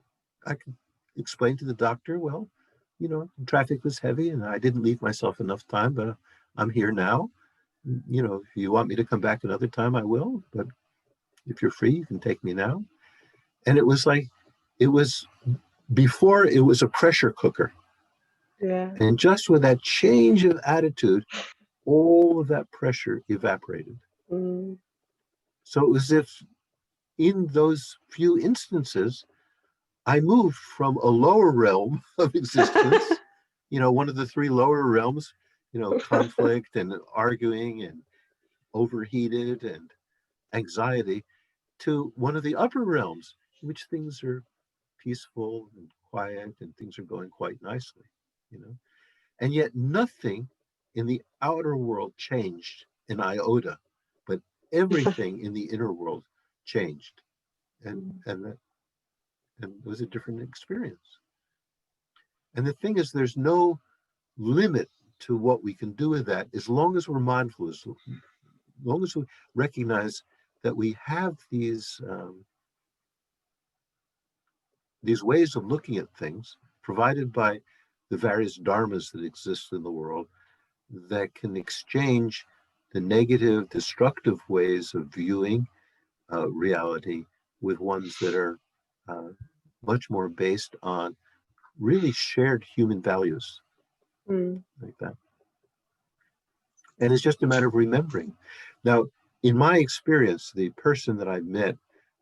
I could explain to the doctor, well, you know, traffic was heavy and I didn't leave myself enough time, but I'm here now. You know, if you want me to come back another time, I will. But if you're free, you can take me now. And it was like, it was before it was a pressure cooker. Yeah. And just with that change of attitude, all of that pressure evaporated. So it was as if in those few instances, I moved from a lower realm of existence, you know, one of the three lower realms, you know, conflict and arguing and overheated and anxiety, to one of the upper realms, in which things are peaceful and quiet and things are going quite nicely, you know. And yet nothing in the outer world changed an iota, but everything in the inner world changed. And it was a different experience. And the thing is, there's no limit to what we can do with that, as long as we're mindful, as long as we recognize that we have these ways of looking at things provided by the various dharmas that exist in the world that can exchange the negative, destructive ways of viewing reality with ones that are much more based on really shared human values, like that. And it's just a matter of remembering. Now, in my experience, the person that I met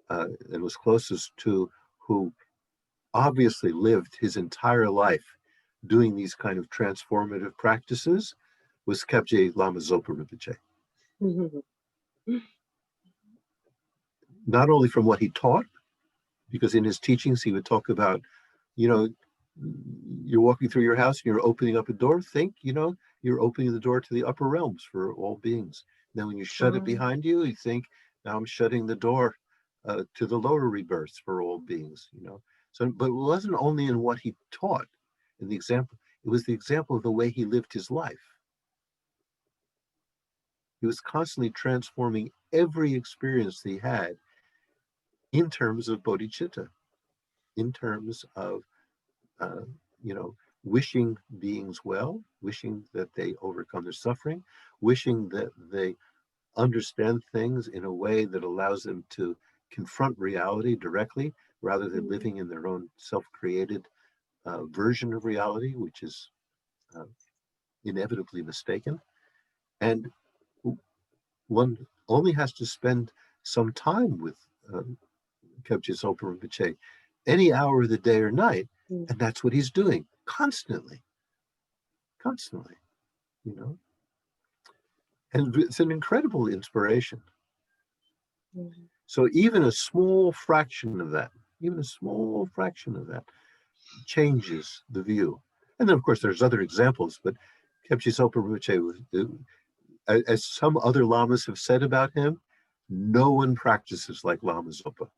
and was closest to, who obviously lived his entire life doing these kind of transformative practices, was Khepje Lama Zopa Rinpoche. Not only from what he taught, because in his teachings he would talk about, you know, you're walking through your house and you're opening up a door, think, you know, you're opening the door to the upper realms for all beings. Then when you shut it behind you, you think, now I'm shutting the door to the lower rebirths for all beings, you know. So, but it wasn't only in what he taught, in the example, it was the example of the way he lived his life. He was constantly transforming every experience that he had in terms of bodhicitta, in terms of, you know, wishing beings well, wishing that they overcome their suffering, wishing that they understand things in a way that allows them to confront reality directly, rather than living in their own self-created version of reality, which is inevitably mistaken. And one only has to spend some time with Khepje Zopa Rinpoche, any hour of the day or night, and that's what he's doing constantly, you know. And it's an incredible inspiration. So even a small fraction of that, changes the view. And then, of course, there's other examples, but Khepje Zopa Rinpoche, as some other lamas have said about him, no one practices like Lama Zopa.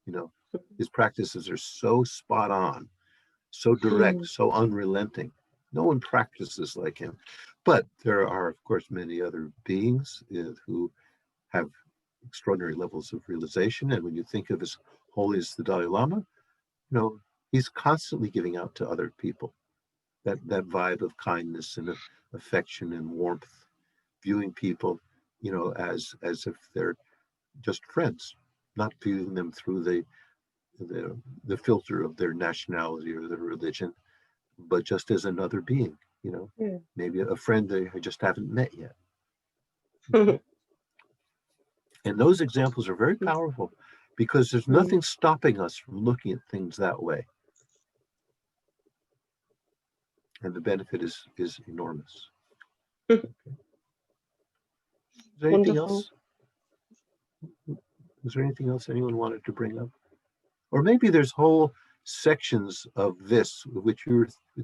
You know, his practices are so spot on, so direct, so unrelenting. No one practices like him. But there are, of course, many other beings who have extraordinary levels of realization. And when you think of as holy as the Dalai Lama, you know, he's constantly giving out to other people that vibe of kindness and affection and warmth, viewing people, you know, as if they're just friends, not viewing them through the filter of their nationality or their religion, but just as another being, you know, maybe a friend they just haven't met yet. And those examples are very powerful. because there's nothing stopping us from looking at things that way. And the benefit is enormous. Okay. Is there anything Wonderful. else? Is there anything else anyone wanted to bring up? Or maybe there's whole sections of this, which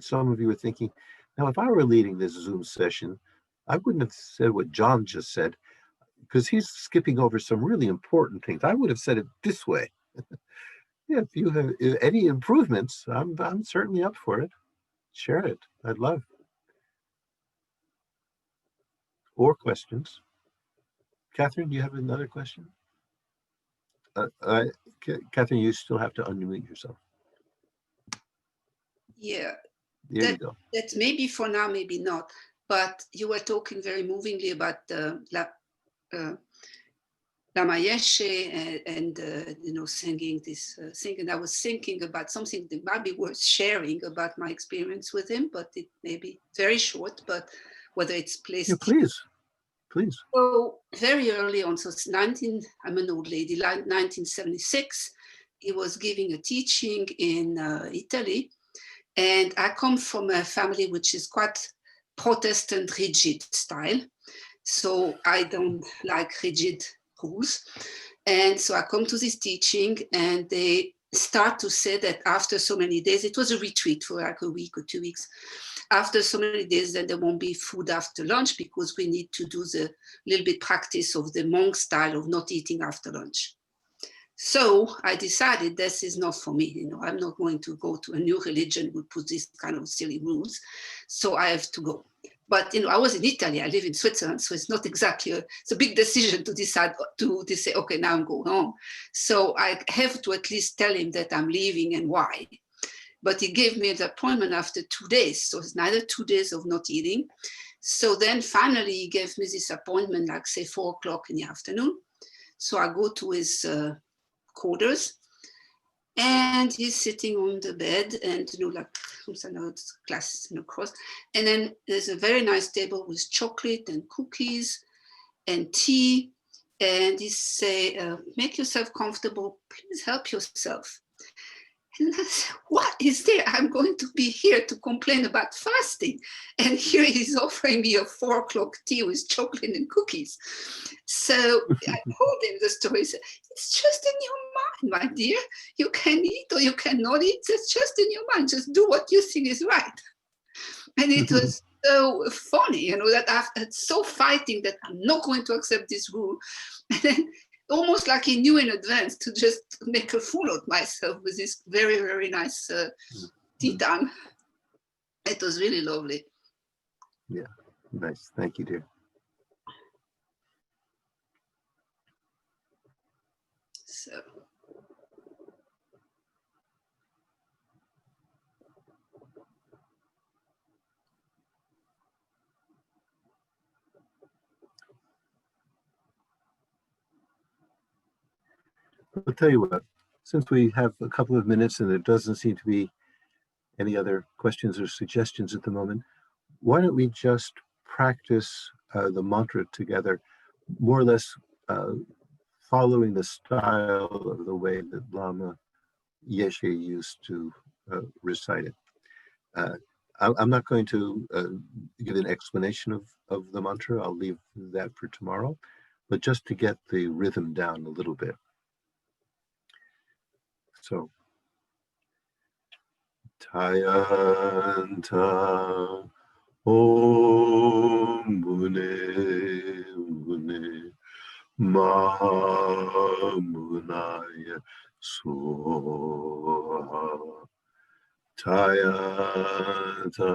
some of you were thinking, now if I were leading this Zoom session, I wouldn't have said what John just said, because he's skipping over some really important things. I would have said it this way. Yeah, if you have any improvements, I'm certainly up for it. Share it. I'd love. Or questions. Catherine, do you have another question? Catherine, you still have to unmute yourself. Yeah, There you go. that maybe for now, maybe not. But you were talking very movingly about Lama Yeshe and singing this thing. And I was thinking about something that might be worth sharing about my experience with him, but it may be very short, but whether it's placed. Yeah, please. So very early on, so it's I'm an old lady, 1976, he was giving a teaching in Italy. And I come from a family which is quite Protestant rigid style. So I don't like rigid rules. And so I come to this teaching and they start to say that after so many days, it was a retreat for like a week or 2 weeks. After so many days, then there won't be food after lunch because we need to do the little bit practice of the monk style of not eating after lunch. So I decided this is not for me. I'm not going to go to a new religion who put these kind of silly rules. So I have to go. But I was in Italy, I live in Switzerland, so it's not exactly it's a big decision to decide to say, okay, now I'm going home. So I have to at least tell him that I'm leaving and why. But he gave me the appointment after 2 days. So it's another 2 days of not eating. So then finally he gave me this appointment, like say 4 o'clock in the afternoon. So I go to his quarters and he's sitting on the bed and like class cross, and then there's a very nice table with chocolate and cookies and tea, and he say, make yourself comfortable, please help yourself. And I said, what is there? I'm going to be here to complain about fasting. And here he's offering me a 4 o'clock tea with chocolate and cookies. So I told him the story. He said, it's just in your mind, my dear. You can eat or you cannot eat. It's just in your mind. Just do what you think is right. And it was so funny, that after so fighting that I'm not going to accept this rule. And then almost like he knew in advance to just make a fool of myself with this very, very nice tea time. It was really lovely. Yeah, nice. Thank you, dear. So. I'll tell you what, since we have a couple of minutes and there doesn't seem to be any other questions or suggestions at the moment, why don't we just practice the mantra together, more or less following the style of the way that Lama Yeshe used to recite it. I'm not going to give an explanation of the mantra. I'll leave that for tomorrow, but just to get the rhythm down a little bit. So, Tayanta Om Mune Mune Mamunaya Soha Tayanta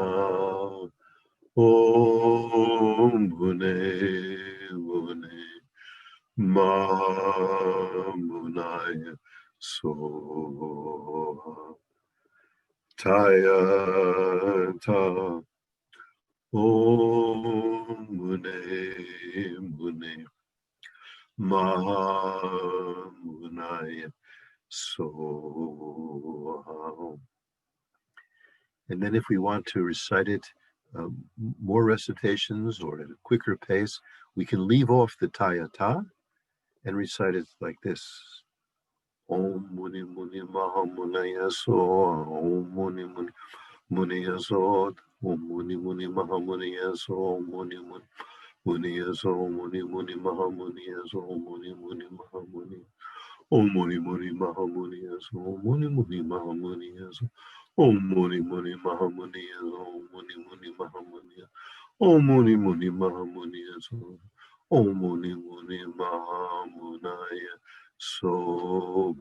Om Mune Mune Mamunaya Soha Tayanta Om Mune Mune Mamunaya Soha. And then if we want to recite it more recitations or at a quicker pace, we can leave off the Tayata and recite it like this. Om Muni Muni Mahamunaya So. Om Muni Muni Munaya So. Om Muni Muni Mahamunaya So. Om Muni Muni Munaya So. Muni Muni Mahamunaya So. Muni Muni Mahamuni. Om Muni Muni Mahamunaya So. Muni Muni Mahamunaya So. Om Muni Muni Mahamunaya So. Muni Muni Mahamunaya. Om Muni Muni Mahamunaya So. Om Muni Muni Mahamunaya So.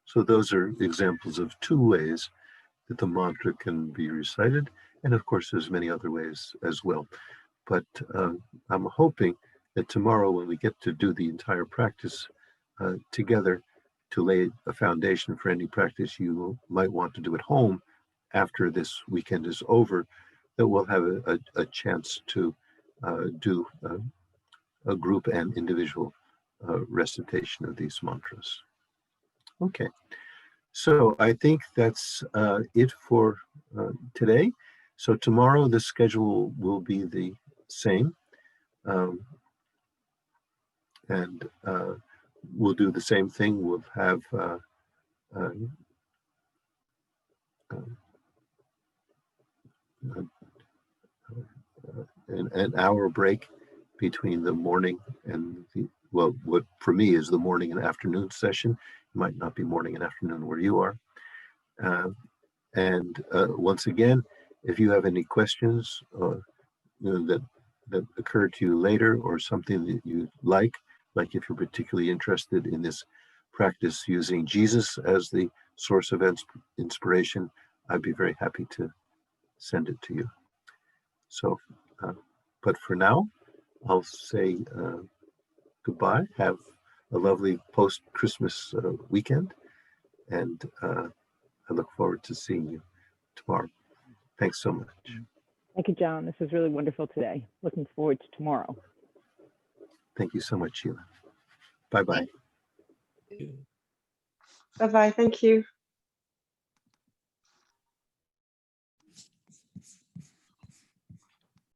So those are examples of two ways that the mantra can be recited. And of course, there's many other ways as well. But I'm hoping that tomorrow, when we get to do the entire practice together, to lay a foundation for any practice you might want to do at home after this weekend is over, that we'll have a chance to do a group and individual recitation of these mantras. Okay, so I think that's it for today. So tomorrow the schedule will be the same, and we'll do the same thing. We'll have an hour break between the morning and the, well, what for me is the morning and afternoon session. It might not be morning and afternoon where you are. And once again, if you have any questions that occur to you later, or something that you like if you're particularly interested in this practice using Jesus as the source of inspiration, I'd be very happy to send it to you. So, but for now, I'll say goodbye. Have a lovely post-Christmas weekend, and I look forward to seeing you tomorrow. Thanks so much. Thank you, John. This was really wonderful today. Looking forward to tomorrow. Thank you so much, Sheila. Bye-bye. Bye-bye. Thank you.